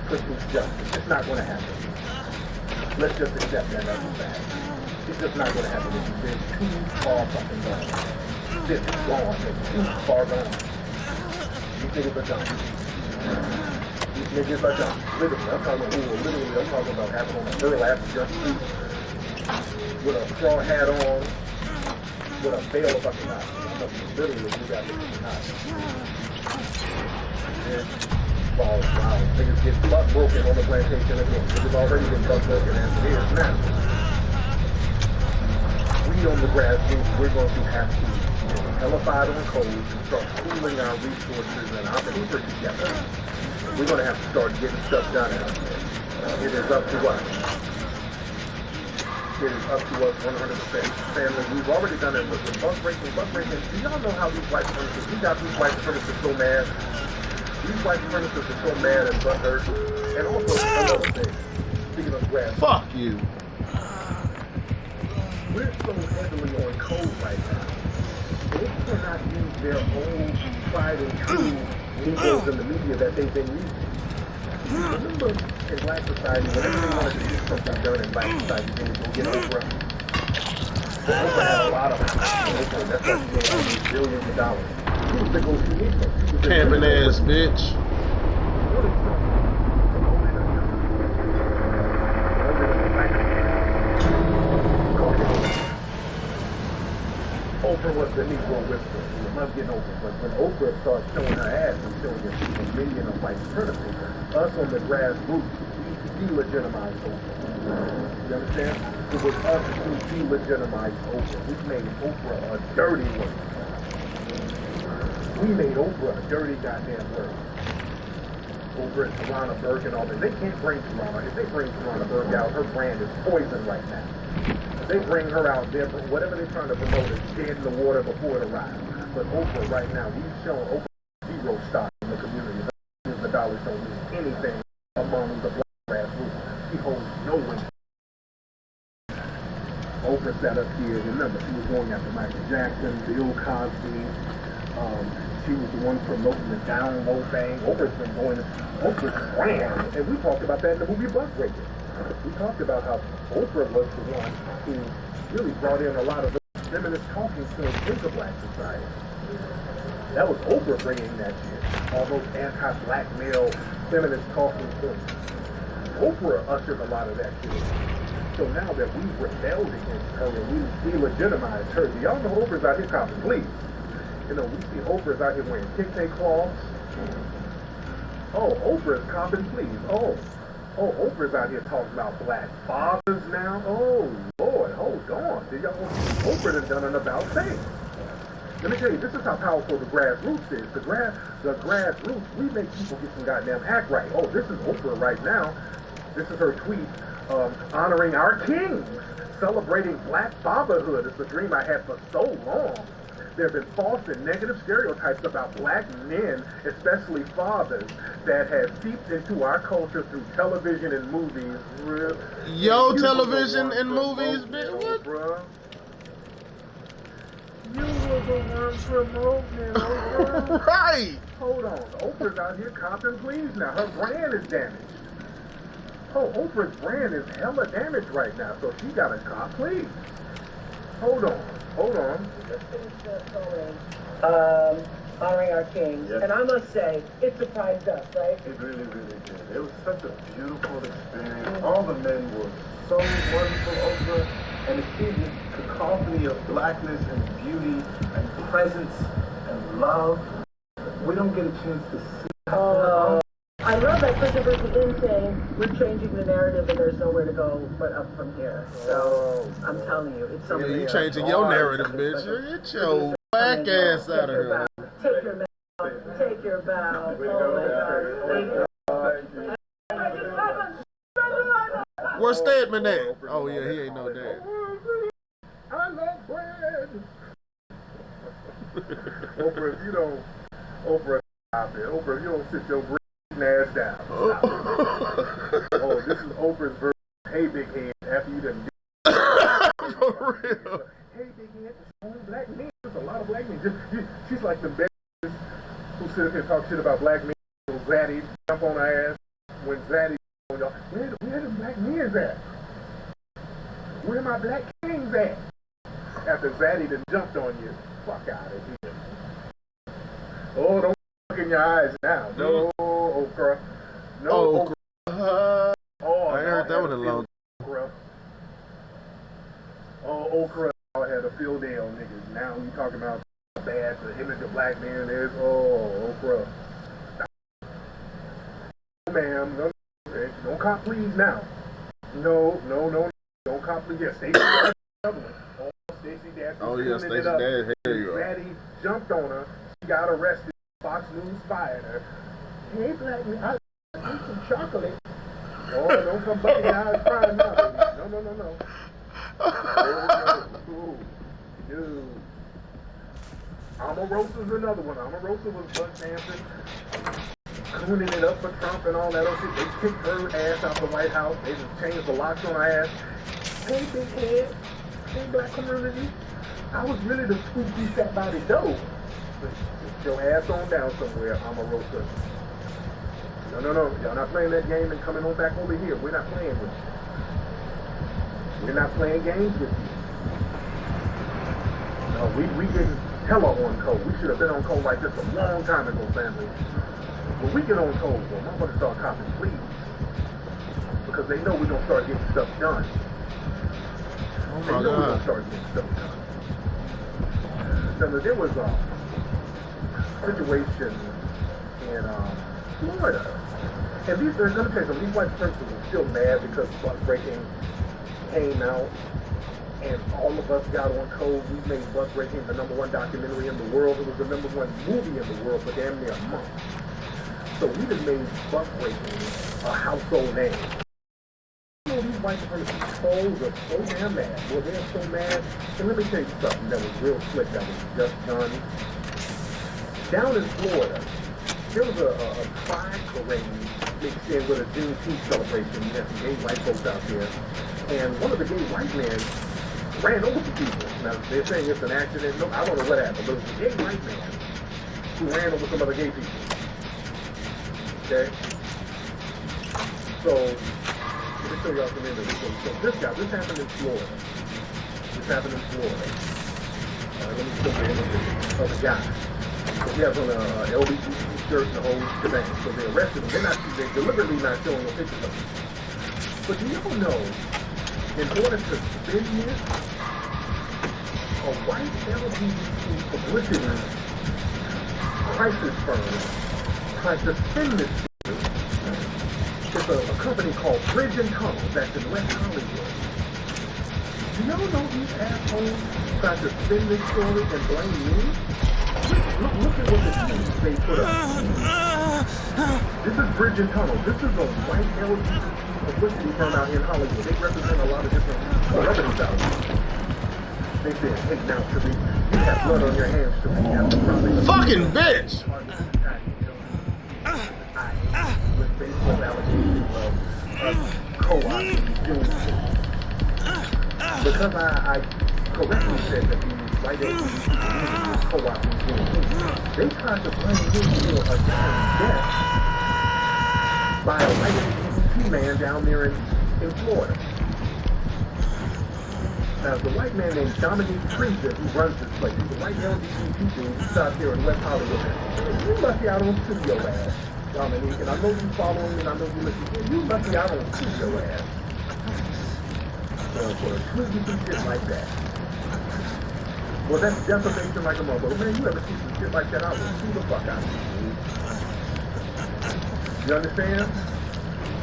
push this justice. It's not going to happen. Let's just accept that as a fact. It's just not going to happen. It's been too far fucking gone. This is gone. It's too far gone. These niggas are done. These niggas are done. Literally, I'm talking about having on a burlap jumpsuit with a straw hat on, with a bale of fucking knives. Literally, we got this knives. Wow, niggas get butt broken on the plantation again. Niggas already been butt broken as it is now. We on the grassroots, we're going to have to get hellified on codes and start pooling our resources and our paper together. We're going to have to start getting stuff done out here. It is up to us. It is up to us 100%. Family, we've already done it with the bug breaking. Do y'all know how these white supremacists, we got these white supremacists so mad. These white supremacists are so mad and butthurt. And also, another thing, speaking of grass. Fuck you. We're so heavily on code right now. They cannot use their own tried and true Negroes in the media that they've been using. Remember in black society, whenever they wanted to do something done in black society, they would go get Oprah. So Oprah had a lot of money. That's why she made all these billions of dollars. She was the go-to Negro. Camping ass bitch. Oprah was the Negro whisperer. We love getting Oprah. But when Oprah started showing her ass and showing us a million of white supremacy, us on the grassroots, we delegitimized Oprah. You understand? It was us who delegitimized Oprah. We made Oprah a dirty word. We made Oprah a dirty goddamn word. Oprah and Tarana Burke and all that. They can't bring Tarana. If they bring Tarana Burke out, her brand is poison right now. They bring her out there, but whatever they're trying to promote is dead in the water before it arrives. But Oprah right now, we've shown Oprah zero stock in the community. The dollars don't mean anything among the black grassroots. She holds no weight. Oprah sat up here. Remember, she was going after Michael Jackson, Bill Cosby. She was the one promoting the down low thing. Oprah's been going, Oprah's brand, and we talked about that in the movie Buckbreaker. We talked about how Oprah was the one who really brought in a lot of those feminist talking points into black society. That was Oprah bringing that shit. All those anti-black male feminist talking points. Oprah ushered a lot of that shit. So now that we've rebelled against her and we delegitimized her, do y'all know Oprah's out here copping please? You know, we see Oprah's out here wearing kente cloths. Oh, Oprah's copping please. Oh, Oprah's out here talking about black fathers now. Oh, Lord, hold on. Oprah has done an about face. Let me tell you, this is how powerful the grassroots is. The grassroots, we make people get some goddamn act right. Oh, this is Oprah right now. This is her tweet honoring our kings, celebrating black fatherhood. It's a dream I had for so long. There have been false and negative stereotypes about black men, especially fathers, that have seeped into our culture through television and movies. Yo, television and movies, bitch. What? Oprah. You were the one promoting Oprah. Right. Hold on. Oprah's out here copping please now. Her brand is damaged. Oh, Oprah's brand is hella damaged right now, so she got a cop please. Hold on. Let's finish the poem, honoring our kings. Yes. And I must say, it surprised us, right? It really, really did. It was such a beautiful experience. All the men were so wonderful, Oprah, and it gave this cacophony of blackness and beauty and presence and love. We don't get a chance to see that. I love that Christopher Lynn saying we're changing the narrative and there's nowhere to go but up from here. So I'm telling you, it's something. Yeah, you changing your narrative, bitch. Get your black ass out of here. Take your bow. Take your bow. Oh my God. Where's Stedman at? Oh yeah, he ain't no dad. I love bread. Oprah, if you don't, Oprah, out there. Oprah, if you don't sit your ass down. Oh, this is Oprah's version of Hey Big Head after you done For real. Hey Big Head, only black men. There's a lot of black men. She's like the best who sit up here and talk shit about black men. Zaddy jump on her ass when Zaddy on y'all. Where the black men's at? Where my black kings at? After Zaddy done jumped on you. Fuck out of here. Oh, don't look in your eyes now. No, Oprah. No. Oh, Oh, I heard that one in a long Okra. Oh, Okra had a field day on niggas. Now you talking about how bad the image of black man is. Oh, Okra. Ma'am, no, don't cop please now. No, don't cop please. Yeah, Stacey Dash, another one. Oh, Stacey Dash. Oh yeah, Stacey Dash. Here you are. Daddy jumped on her. She got arrested. Fox News fired her. Hey, black man, I need some chocolate. Oh, don't come bucking out and crying now, baby. No. Ooh, dude. Omarosa's another one. Omarosa was butt dancing, cooning it up for Trump and all that other shit. They kicked her ass out the White House. They just changed the locks on her ass. Hey, big head. Hey, black community. I was really the spooky fat body dope. But sit your ass on down somewhere, Omarosa. No. Y'all not playing that game and coming on back over here. We're not playing with you. We're not playing games with you. No, we getting hella on code. We should have been on code like this a long time ago, family. When we get on code, well, I'm going to start copping please. Because they know we're going to start getting stuff done. Oh They my know we're going to God. start getting stuff done. So there was a situation in Florida. And these, let me tell you something, these white principals are still mad because Buck Breaking came out and all of us got on code. We made Buck Breaking the #1 documentary in the world. It was the #1 movie in the world for damn near a month. So we just made Buck Breaking a household name. You know, these white supremacy trolls are so damn mad. Well, they're so mad. And let me tell you something that was real slick that was just done. Down in Florida, there was a pride parade mixed in with a Juneteenth celebration. You had some gay white folks out there. And one of the gay white men ran over some people. Now, they're saying it's an accident. No, I don't know what happened, but it was a gay white man who ran over some other gay people. Okay? So, let me show y'all some images. So this happened in Florida. Let me show you the image of the guy. So he has on a LBGT shirt and the whole shebang. So they arrested him. They're deliberately not showing no pictures of him. But do y'all know, in order to spin this, a white LGBT publicity crisis firm tried to spin this story. It's a company called Bridge and Tunnel that's in West Hollywood. Do y'all know these assholes tried to spin this story and blame me? Look at what the teams they put up. This is Bridge and Tunnel. This is a white LGBT publicity firm out here in Hollywood. They represent a lot of different celebrities out here. They said, hey, now, Tariq, you have blood on your hands, Tariq. That's probably Fucking bitch! With Facebook allegations of co-opting Juneteenth. Because I correctly said that the white LGBT was co-opting Juneteenth, they tried to blame me for a death by a white LGBT man down there in Florida. Now, the white man named Dominique Treason, who runs this place, he's a white LGBT dude who's out there in West Hollywood. You lucky I don't sue your ass, Dominique, and I know you following me, and I know you listen. You lucky I don't sue your ass. For tweeting some shit like that. Well, that's defamation like a motherfucker. Man, you ever see some shit like that, I will sue the fuck out of you. You understand?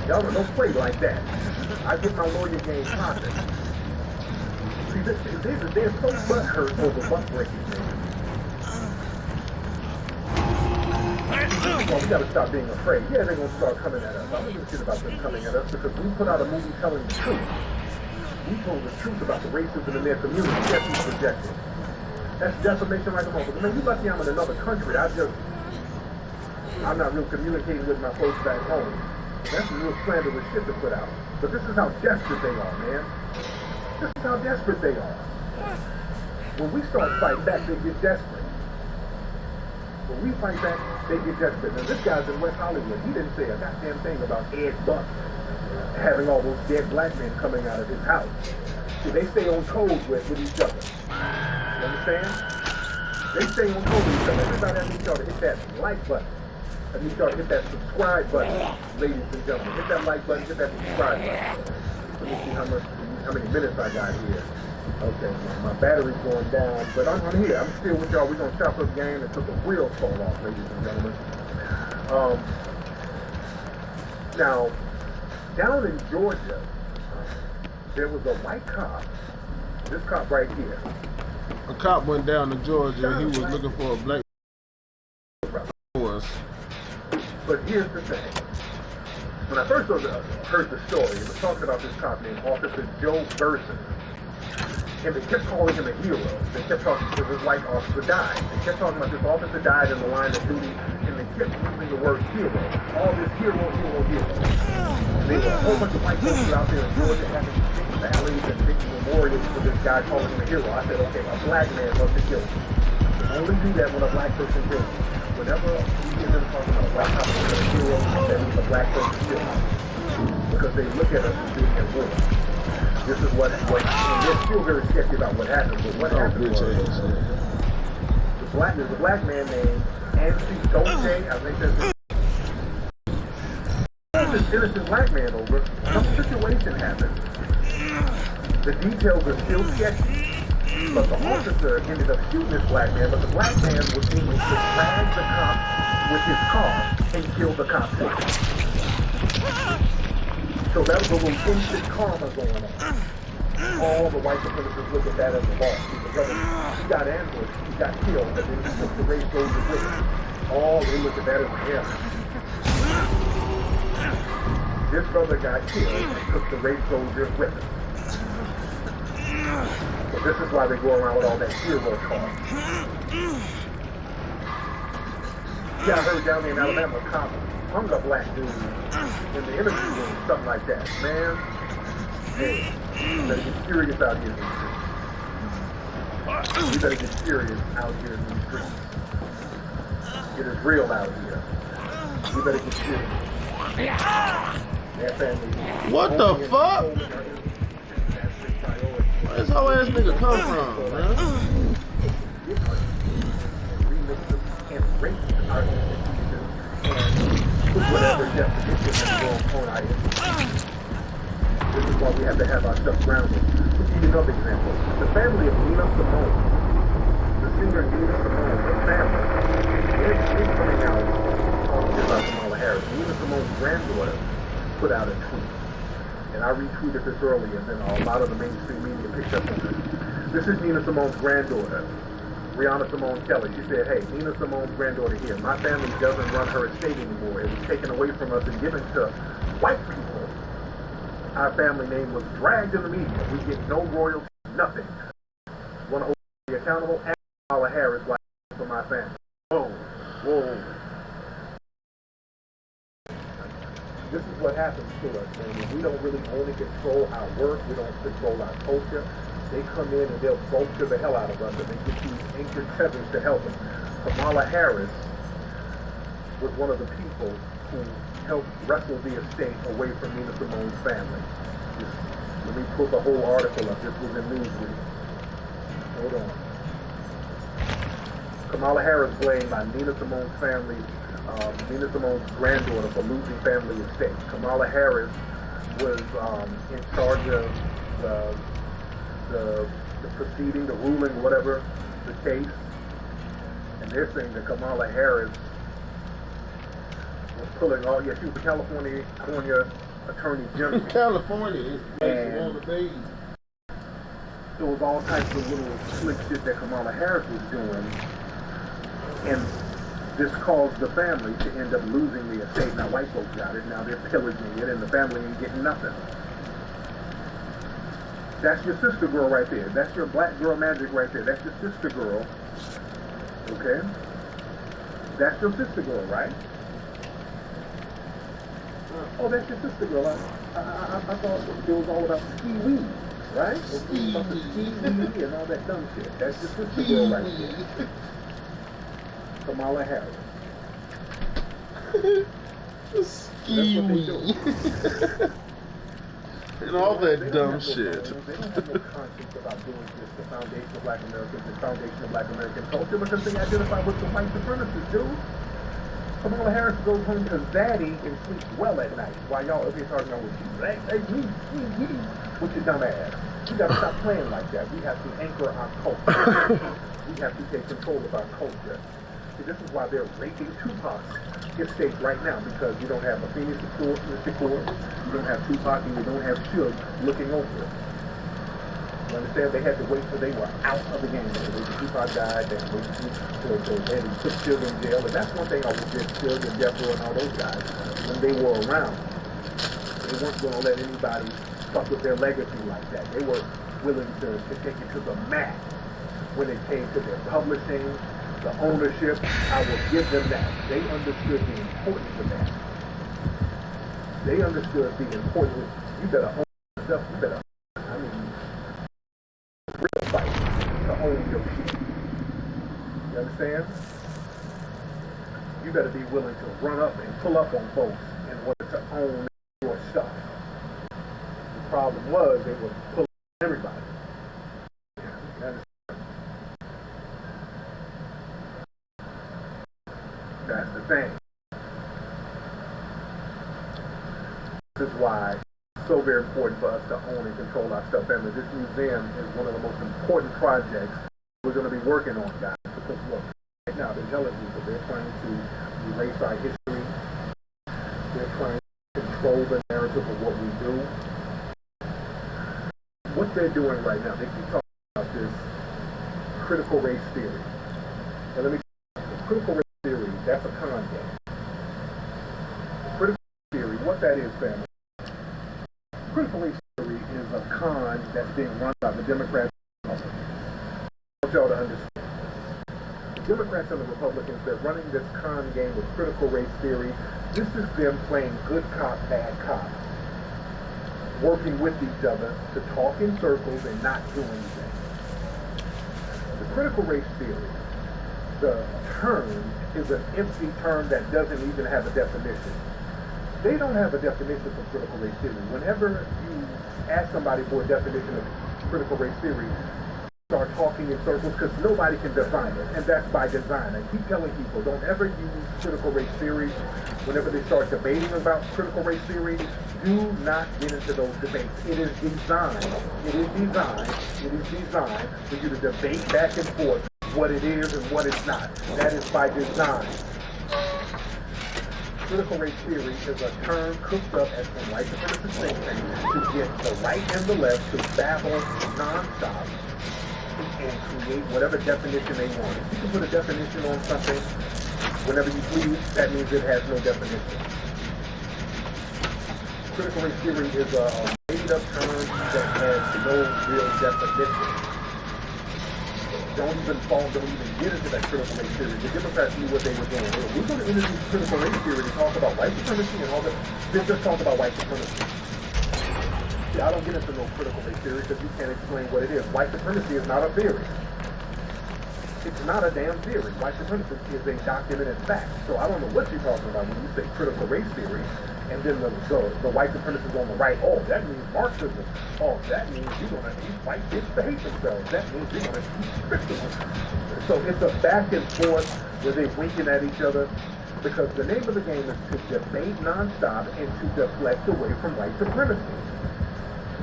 Y'all don't play like that. I get my lawyer game popping. See, they're so butthurt over butt breaking, man. Well, we gotta stop being afraid. Yeah, they're gonna start coming at us. I don't give a shit about them coming at us because we put out a movie telling the truth. We told the truth about the racism in their community. Yes, we projected. That's defamation like a motherfucker. Man, you lucky I'm in another country. I'm not real communicating with my folks back home. That's some real slanderous shit to put out. But this is how desperate they are, man. This is how desperate they are. When we start fighting back, they get desperate. When we fight back, they get desperate. Now, this guy's in West Hollywood. He didn't say a goddamn thing about Ed Buck having all those dead black men coming out of his house. See, they stay on code with each other. You understand? They stay on code with each other. Everybody has each other. Hit that like button. I need y'all to hit that subscribe button, ladies and gentlemen. Hit that like button, hit that subscribe button. Let me see how many minutes I got here. Okay, my battery's going down, but I'm here. I'm still with y'all. We're gonna chop up game until the wheels fall off, ladies and gentlemen. Now, down in Georgia, there was a white cop. This cop right here. A cop went down to Georgia and he was looking for a black horse. But here's the thing. When I first heard the story, it was talking about this cop named Officer Joe Burson. And they kept calling him a hero. They kept talking because his white officer died. They kept talking about this officer died in the line of duty, and they kept using the word hero. All this hero. And there were a whole bunch of white folks out there in Georgia having big rallies and big memorials for this guy calling him a hero. I said, okay, a black man must have killed him. You only do that when a black person kills him. Whenever you hear them talking about a white cop being a hero, that means a black person killed him. Because they look at us as being at war. This is what and they're still very sketchy about what happened, but what happened was there's a black man named Anthony Dolce, I think that's his. This innocent black man over, some situation happened. The details are still sketchy, but the officer ended up shooting this black man, but the black man was able to drag the cop with his car and kill the cop too. So that was a little instant karma going on. All the white supremacists look at that as a loss. Because he got ambushed, he got killed, and then he took the race soldiers with him. All they look at that as a hero. This brother got killed and took the race soldiers with him. So this is why they go around with all that hero talk. Yeah, I heard down there in Alabama, a cop hung a black dude in the interview room, something like that. Man, hey, you better get serious out here in these streets. You better get serious out here in these streets. It is real out here. You better get serious. That family. What the fuck? Where this whole ass nigga come from, man? Remix them and race our institutions and put whatever definition that's going on out here. This is why we have to have our stuff grounded. To give you another example, the family of Nina Simone, the singer Nina Simone, her family, they're coming out talking about Kamala Harris. Nina Simone's granddaughter put out a tweet, and I retweeted this earlier, and then a lot of the mainstream media picked up on this. This is Nina Simone's granddaughter, Rihanna Simone Kelly. She said, hey, Nina Simone's granddaughter here. My family doesn't run her estate anymore. It was taken away from us and given to white people. Our family name was dragged in the media. We get no royalties, nothing. Want to hold me accountable? And Kamala Harris for my family. Whoa. This is what happens to us, man. We don't really own and control our work. We don't control our culture. They come in and they'll vulture the hell out of us, and they get these ancient feathers to help them. Kamala Harris was one of the people who helped wrestle the estate away from Nina Simone's family. Let me pull the whole article up. This was in Newsweek. Hold on. Kamala Harris blamed by Nina Simone's family, Nina Simone's granddaughter for losing family estate. Kamala Harris was in charge of the proceeding, the ruling, whatever the case. And they're saying that Kamala Harris was pulling all, she was the California Attorney General. California, and there was all types of little slick shit that Kamala Harris was doing, and this caused the family to end up losing the estate. Now white folks got it, now they're pillaging it, and the family ain't getting nothing. That's your sister girl right there. That's your black girl magic right there. That's your sister girl. Okay? That's your sister girl, right? Oh, that's your sister girl. I thought it was all about ski-wee, right? Okay, about the ski-wee and all that dumb shit. That's your sister girl right there. Kamala Harris. Ski-wee. And all that dumb shit. They don't have no conscience about doing this, the foundation of black Americans, the foundation of black American culture, because they identify with the white supremacists, dude. Kamala Harris goes home to Zaddy and sleeps well at night while y'all up here talking about what you with your dumb ass. We gotta stop playing like that. We have to anchor our culture. We have to take control of our culture. See, this is why they're raping Tupac's estate right now, because you don't have a Phoenix Shakur, you don't have Tupac, and you don't have Suge looking over it. You understand? They had to wait till they were out of the game. They had to wait till Tupac died, they had to wait till they put Suge in jail, and that's one thing I would give Suge and Jeff Roy and all those guys when they were around. They weren't going to let anybody fuck with their legacy like that. They were willing to take it to the mat when it came to their publishing, the ownership. I will give them that. They understood the importance of that. They understood the importance. You better own yourself. You better, real fight to own your shit. You understand? You better be willing to run up and pull up on folks in order to own your stuff. The problem was they were pulling everybody. That's the thing. This is why it's so very important for us to own and control our stuff. Family, this museum is one of the most important projects we're going to be working on, guys. Because look, right now they're telling people they're trying to erase our history. They're trying to control the narrative of what we do. What they're doing right now, they keep talking about this critical race theory. And let me tell you, the critical race theory, that's a con game. Critical theory, what that is, family. Critical race theory is a con that's being run by the Democrats and the Republicans. I want y'all to understand this. The Democrats and the Republicans, they're running this con game with critical race theory. This is them playing good cop, bad cop. Working with each other to talk in circles and not do anything. The critical race theory, the term is an empty term that doesn't even have a definition. They don't have a definition for critical race theory. Whenever you ask somebody for a definition of critical race theory, start talking in circles because nobody can define it, and that's by design. I keep telling people, don't ever use critical race theory. Whenever they start debating about critical race theory, do not get into those debates. It is designed for you to debate back and forth what it is and what it's not. That is by design. Critical race theory is a term cooked up as some white supremacist think tank to get the right and the left to babble nonstop and create whatever definition they want. If you can put a definition on something whenever you please, that means it has no definition. Critical race theory is a made-up term that has no real definition. Don't even get into that critical race theory. The Democrats knew what they were doing. We're going to introduce critical race theory to talk about white supremacy and all that. They just talk about white supremacy. See, I don't get into no critical race theory because you can't explain what it is. White supremacy is not a theory. It's not a damn theory. White supremacy is a documented fact. So I don't know what you're talking about when you say critical race theory. And then the white supremacists on the right, oh, that means Marxism. Oh, that means you're going to teach white kids to hate themselves. That means you're going to teach Christians. So it's a back and forth where they're winking at each other because the name of the game is to debate nonstop and to deflect away from white supremacy.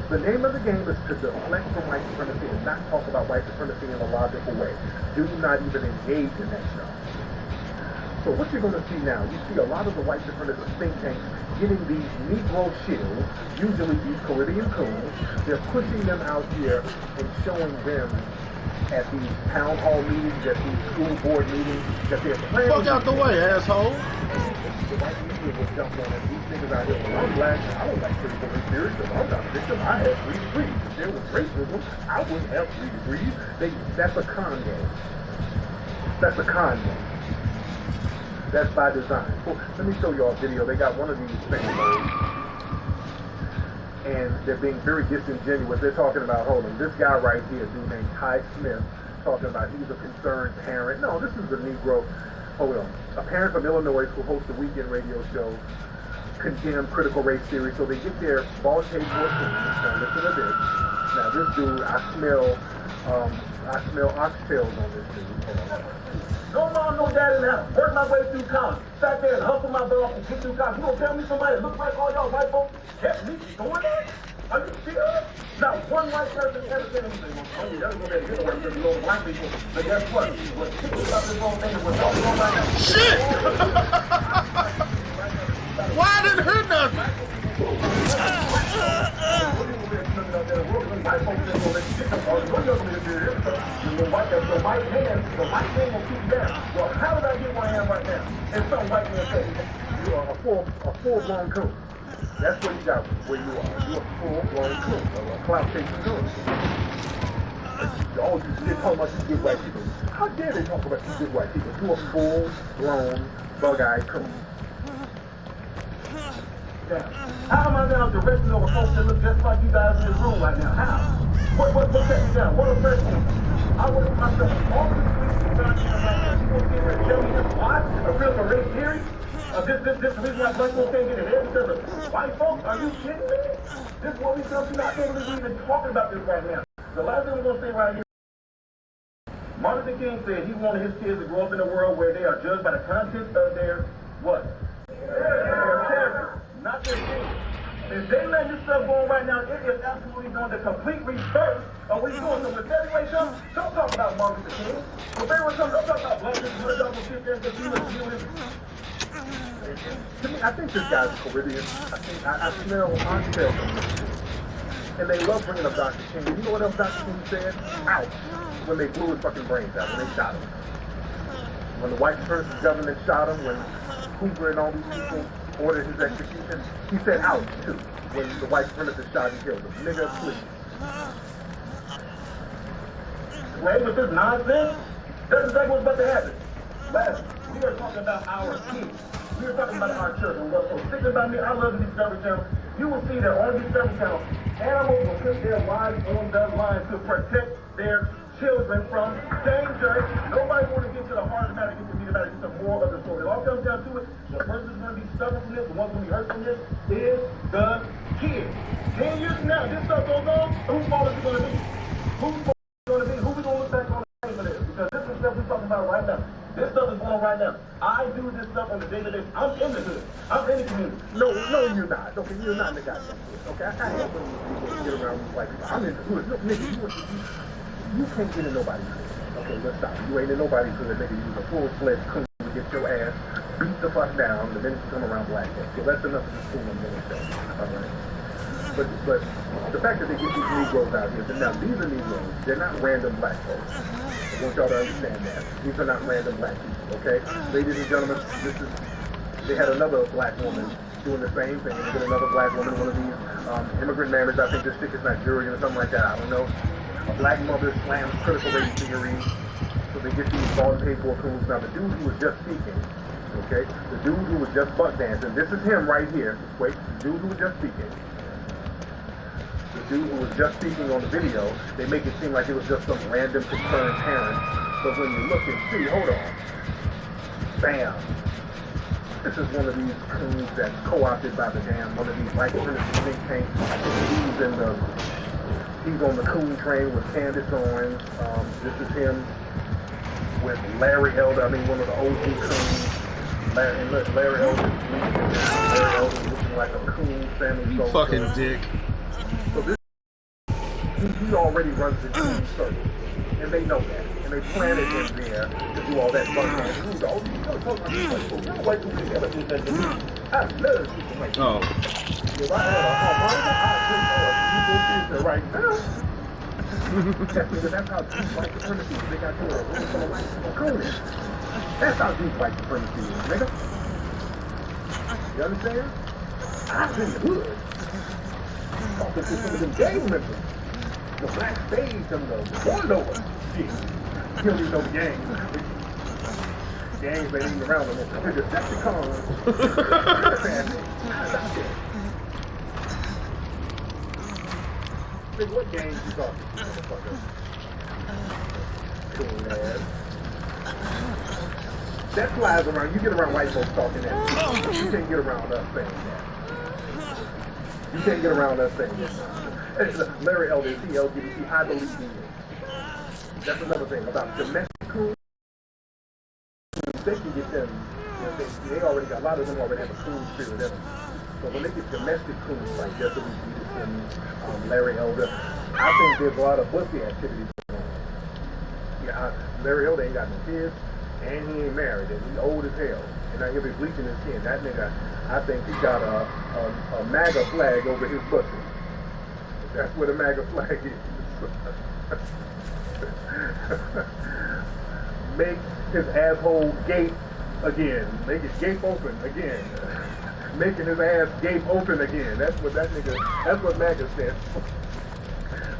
The name of the game is to deflect from white supremacy and not talk about white supremacy in a logical way. Do not even engage in that stuff. So what you're going to see now, you see a lot of the white supremacist think tanks getting these Negro shills, usually these Caribbean coons. They're pushing them out here and showing them at these town hall meetings, at these school board meetings, that they're planning. Fuck out the way, asshole. The white media will jump on it. These niggas out here, well, I'm black, I don't like critical race theory because I'm not a victim. I have 3 degrees. If there was racism, I wouldn't have 3 degrees. That's a con game. That's a con game. That's by design. Well, let me show you all a video. They got one of these things, and they're being very disingenuous. They're talking about, hold on, this guy right here, a dude named Ty Smith, talking about he's a concerned parent. No, this is a Negro, hold on, a parent from Illinois who hosts a weekend radio show, condemn critical race theory. So they get their ball tape for a team. Now listen to this. Now this dude, I smell I smell oxtails on this dude. No mom, no daddy now. Work my way through college. Sat there and hustled my butt off and get through college. You gonna tell me somebody that looks like all y'all white folks kept me from doing that? Are you serious? Not one white person ever said anything. Oh, you never go there and get away with those white people. But guess what? What's kicking about this whole thing was all going right now. Shit! Why didn't hear nothing? The white man will keep you down. Well, how did I get where I am right now? And some white man said, You are a full-blown coon. That's what you got where you are. You're a full-blown coon. A clout-chasing coon. Oh, you talking about these good white people. How dare they talk about these good white people? You're a full-blown, bug-eyed coon. How am I now directing over folks that look just like you guys in this room right now? How? What set me down? What oppressed me? I would have myself all the police down here right now. You gonna sit here and tell me this why? A real race theory? This reason why black folks can't get in here because of white folks? Are you kidding me? This is what we come to not able to even talking about this right now. The last thing we're gonna say right here. Martin Luther King said he wanted his kids to grow up in a world where they are judged by the contents of their what? Their character. Not their thing. If they let this stuff go on right now, it is absolutely doing the complete reverse of what he's doing. So when February comes, don't talk about Martin Luther King. When February comes, don't talk about black people. Don't sit there and he was doing. To me, I think this guy's Caribbean. I smell oxtails on this dude. And they love bringing up Dr. King. You know what else Dr. King said? Ouch. When they blew his fucking brains out, when they shot him. When the white supremacist government shot him, when Hoover and all these people ordered his execution, he said ouch too when the white supremacist shot and killed him. Nigga, please. Wait, with this nonsense, that's exactly what's about to happen. Last, we are talking about our kids. We are talking about our children. Well, so thinking about me, I love the Discovery Channel. You will see that on Discovery Channel, animals will put their lives on the line to protect their children from danger. Nobody want to get to the heart of the matter, get to the moral of the story. It all comes down to it. The person who's going to be suffering from this, the one who's going to be hurt from this, is the kid. 10 years from now, this stuff goes on, whose fault is it going to be? Whose fault is it going to be? Who we going to look back on for this? Because this is stuff we're talking about right now. This stuff is going on right now. I do this stuff on a daily basis. I'm in the hood. I'm in the community. No, you're not. Okay, you're not in the goddamn hood. Okay, I hate when you get around these white people. I'm in the hood. Look, nigga, you can't get in nobody's hood. Okay, let's stop. You ain't in nobody's hood, nigga. You're a full-fledged coon to get your ass beat the fuck down the minute you come around black folks. So that's enough of this coon I'm gonna say. All right. But the fact that they get these Negroes out here, now these are Negroes. They're not random black folks. I want y'all to understand that. These are not random black people, okay? Ladies and gentlemen, they had another black woman doing the same thing. They had another black woman, one of these immigrant marriages. I think this chick is Nigerian or something like that. I don't know. A black mother slams critical race theory. So they get these bald paid for coons. Now the dude who was just speaking, okay? The dude who was just butt dancing, this is him right here. Wait, the dude who was just speaking. The dude who was just speaking on the video, they make it seem like it was just some random concerned parent. But when you look and see, hold on. Bam. This is one of these coons that's co-opted by the damn, one of these white supremacist think tanks. He's on the coon train with Candace Owens. This is him with Larry Elder, one of the OG coons. Larry Elder looking like a coon family. You fucking dick. So this, he already runs the coon circle, and they know that, and they planted him there to do all that fun. I love people like Oh. If I had a right now, that's how deep white supremacy is. They got to a room full of white cooning. That's how deep white supremacy is, nigga. You understand? I'm in the hood. Talking to some of them gang members. The black spades and the warlords. Shit. You don't even know the gangs. Gangs ain't even around no more. They're Decepticons. Nigga, what gangs you talking to, motherfucker? Cool ass. That flies around. You get around white folks talking that. You can't get around us saying that. You can't get around us saying that. Larry Elder, LGBT, I believe in you. That's another thing about domestic coons. They can get them. You know, they already got a lot of them already have a coon spirit in them. So when they get domestic coons like Jesse Peterson, Larry Elder, I think there's a lot of pussy activity going on. Yeah, Larry Elder ain't got no kids, and he ain't married, and he's old as hell. And now he'll be bleaching his skin. That nigga, I think he got a MAGA flag over his pussy. That's where the MAGA flag is. Make his asshole gape again. Make his gape open again. Making his ass gape open again. That's what that nigga, that's what MAGA said.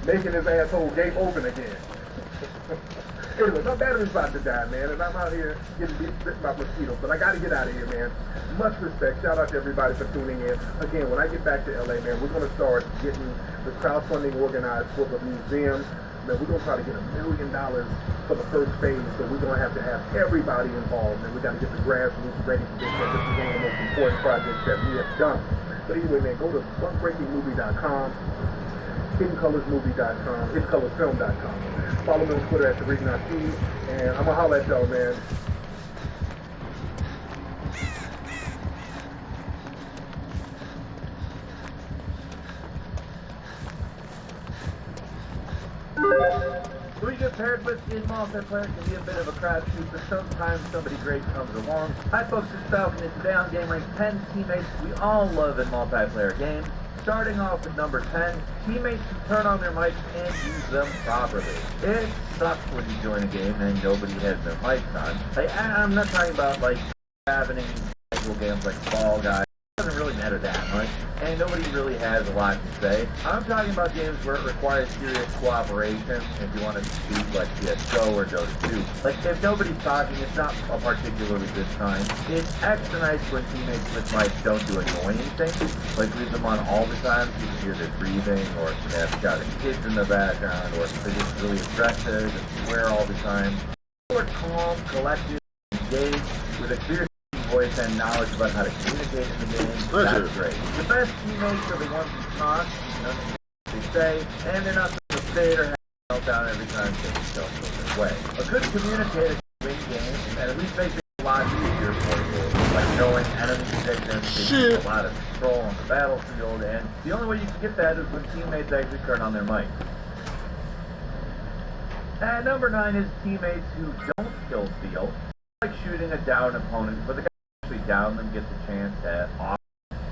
Making his asshole gape open again. Anyway, my battery's about to die, man, and I'm out here getting bit by mosquitoes, but I gotta get out of here, man. Much respect. Shout out to everybody for tuning in. Again, when I get back to LA, man, we're gonna start getting the crowdfunding organized for the museum. Man, we're gonna try to get $1 million for the first phase, so we're gonna have to have everybody involved, and we gotta get the grassroots ready for this. This is one of the most important projects that we have done. But anyway, man, go to bunkbreakingmovie.com, hiddencolorsmovie.com, hiddencolorsfilm.com. Follow me on Twitter at TheReasonIC, and I'm gonna holler at y'all, man. Who you get paired with in multiplayer can be a bit of a crapshoot, but sometimes somebody great comes along. Hi folks, it's Falcon, and today on Game Rank 10 teammates we all love in multiplayer games. Starting off with number 10, teammates who turn on their mics and use them properly. It sucks when you join a game and nobody has their mics on. I'm not talking about like happening casual games like Fall Guys. It doesn't really matter that much, and nobody really has a lot to say. I'm talking about games where it requires serious cooperation if you want to shoot like CSGO or Dota 2. Like, if nobody's talking, it's not a particularly good sign. It's extra nice when teammates with mics don't do annoying things, like leave them on all the time so you can hear their breathing, or if they have shouting kids in the background, or if they're just really aggressive and swear all the time. Or calm, collected, engaged, with a clear voice and knowledge about how to communicate in the game. That's great. The best teammates are the ones who talk, they say, and they're not supposed to say it or have a meltdown every time things don't go their way. A good communicator can win games and at least make it a lot easier for you, like knowing enemy positions, taking a lot of control on the battlefield, and the only way you can get that is when teammates actually turn on their mics. And number 9 is teammates who don't kill steal, like shooting a down opponent, but the guy actually down them gets a chance at off.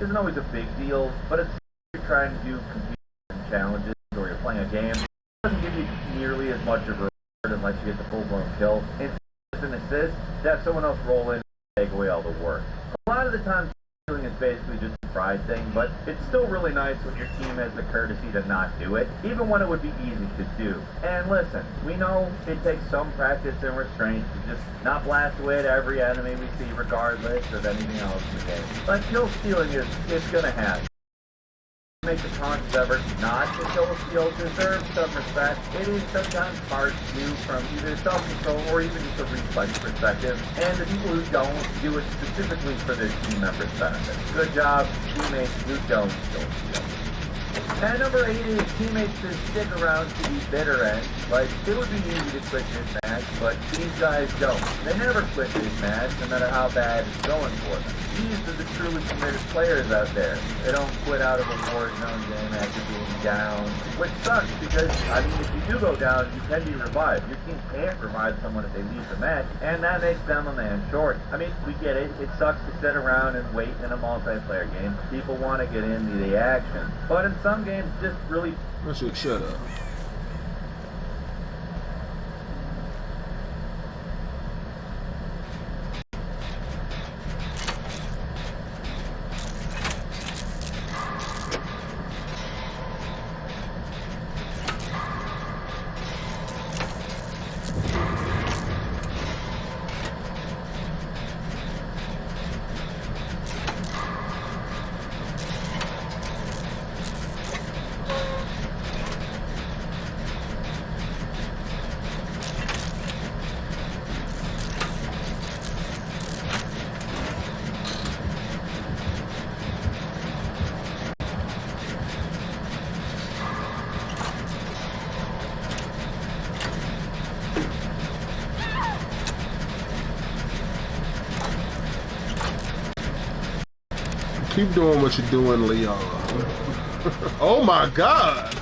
Isn't always a big deal, but it's you're trying to do competition challenges or you're playing a game. It doesn't give you nearly as much of a reward unless you get the full-blown kill. Instead of an assist, have someone else roll in and take away all the work. A lot of the time, doing is basically just a pride thing, but it's still really nice when your team has the courtesy to not do it, even when it would be easy to do. And listen, we know it takes some practice and restraint to just not blast away at every enemy we see regardless of anything else in the game. But kill stealing it's gonna happen. Make the conscious effort not to kill a steal deserves some respect. It is sometimes hard to do from either self-control or even just a reflex perspective, and the people who don't do it specifically for their team members' benefit. Good job, teammates who don't kill steal. And number 8 is teammates that stick around to the bitter end. Like, it would be easy to quit this match, but these guys don't. They never quit this match, no matter how bad it's going for them. These are the truly committed players out there. They don't quit out of a war zone game after being down, which sucks because, I mean, if you do go down, you can be revived. Your team can't revive someone if they leave the match, and that makes them a man short. I mean, we get it. It sucks to sit around and wait in a multiplayer game. People want to get into the action. But in some games, just really... Shut up. Keep doing what you're doing, Leon. Oh my God.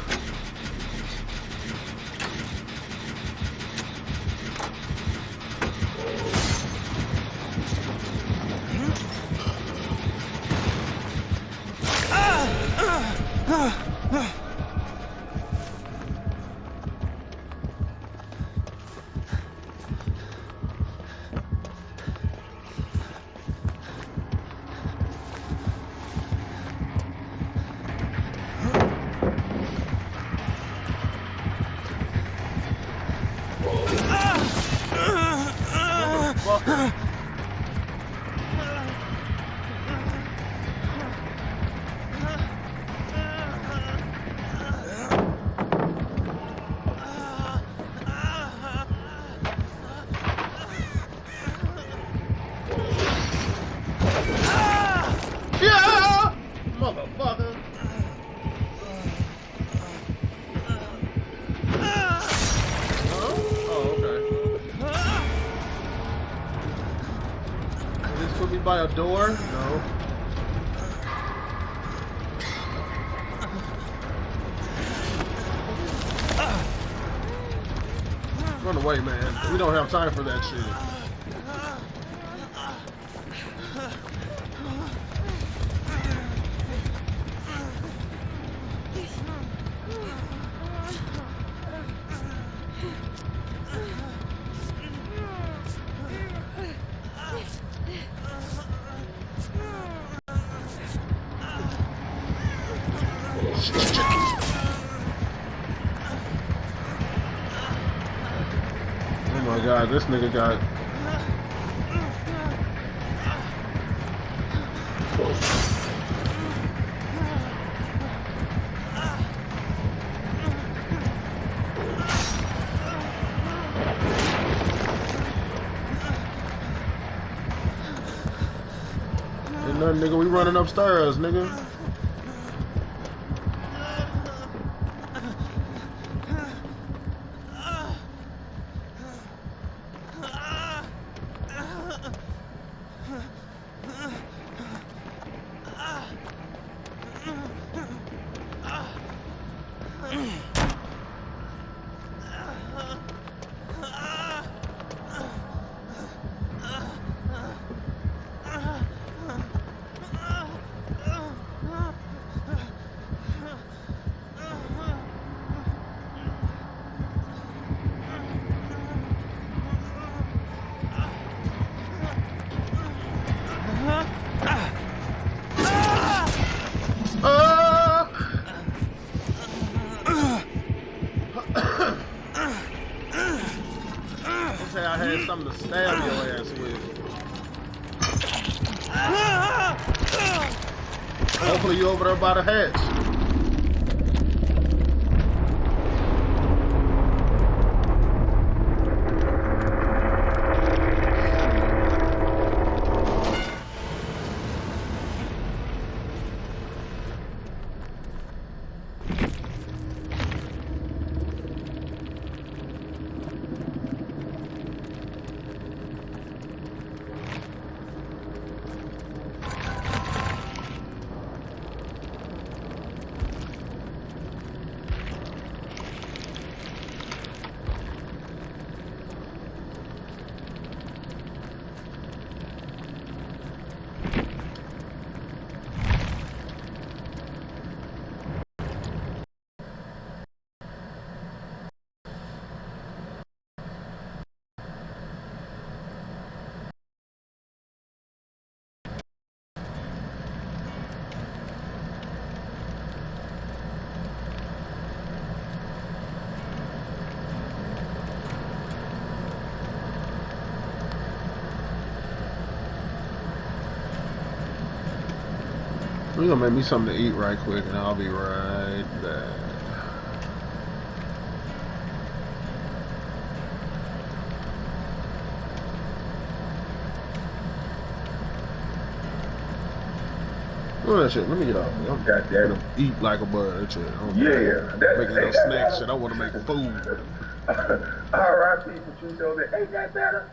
Yeah, motherfucker. Oh, okay. Did this put me by a door? No. Run away, man. We don't have time for that shit. Oh my God, this nigga got... Ain't nothing, nigga, we running upstairs, nigga. Say I had something to stab your ass with. Hopefully you over there by the hatch. We're gonna make me something to eat right quick and I'll be right back. Look at that shit. Let me get off. I'm gonna eat like a bird. That shit. Yeah, making no snack shit. I want to make food. R.I.P. for Chucho. Ain't that better?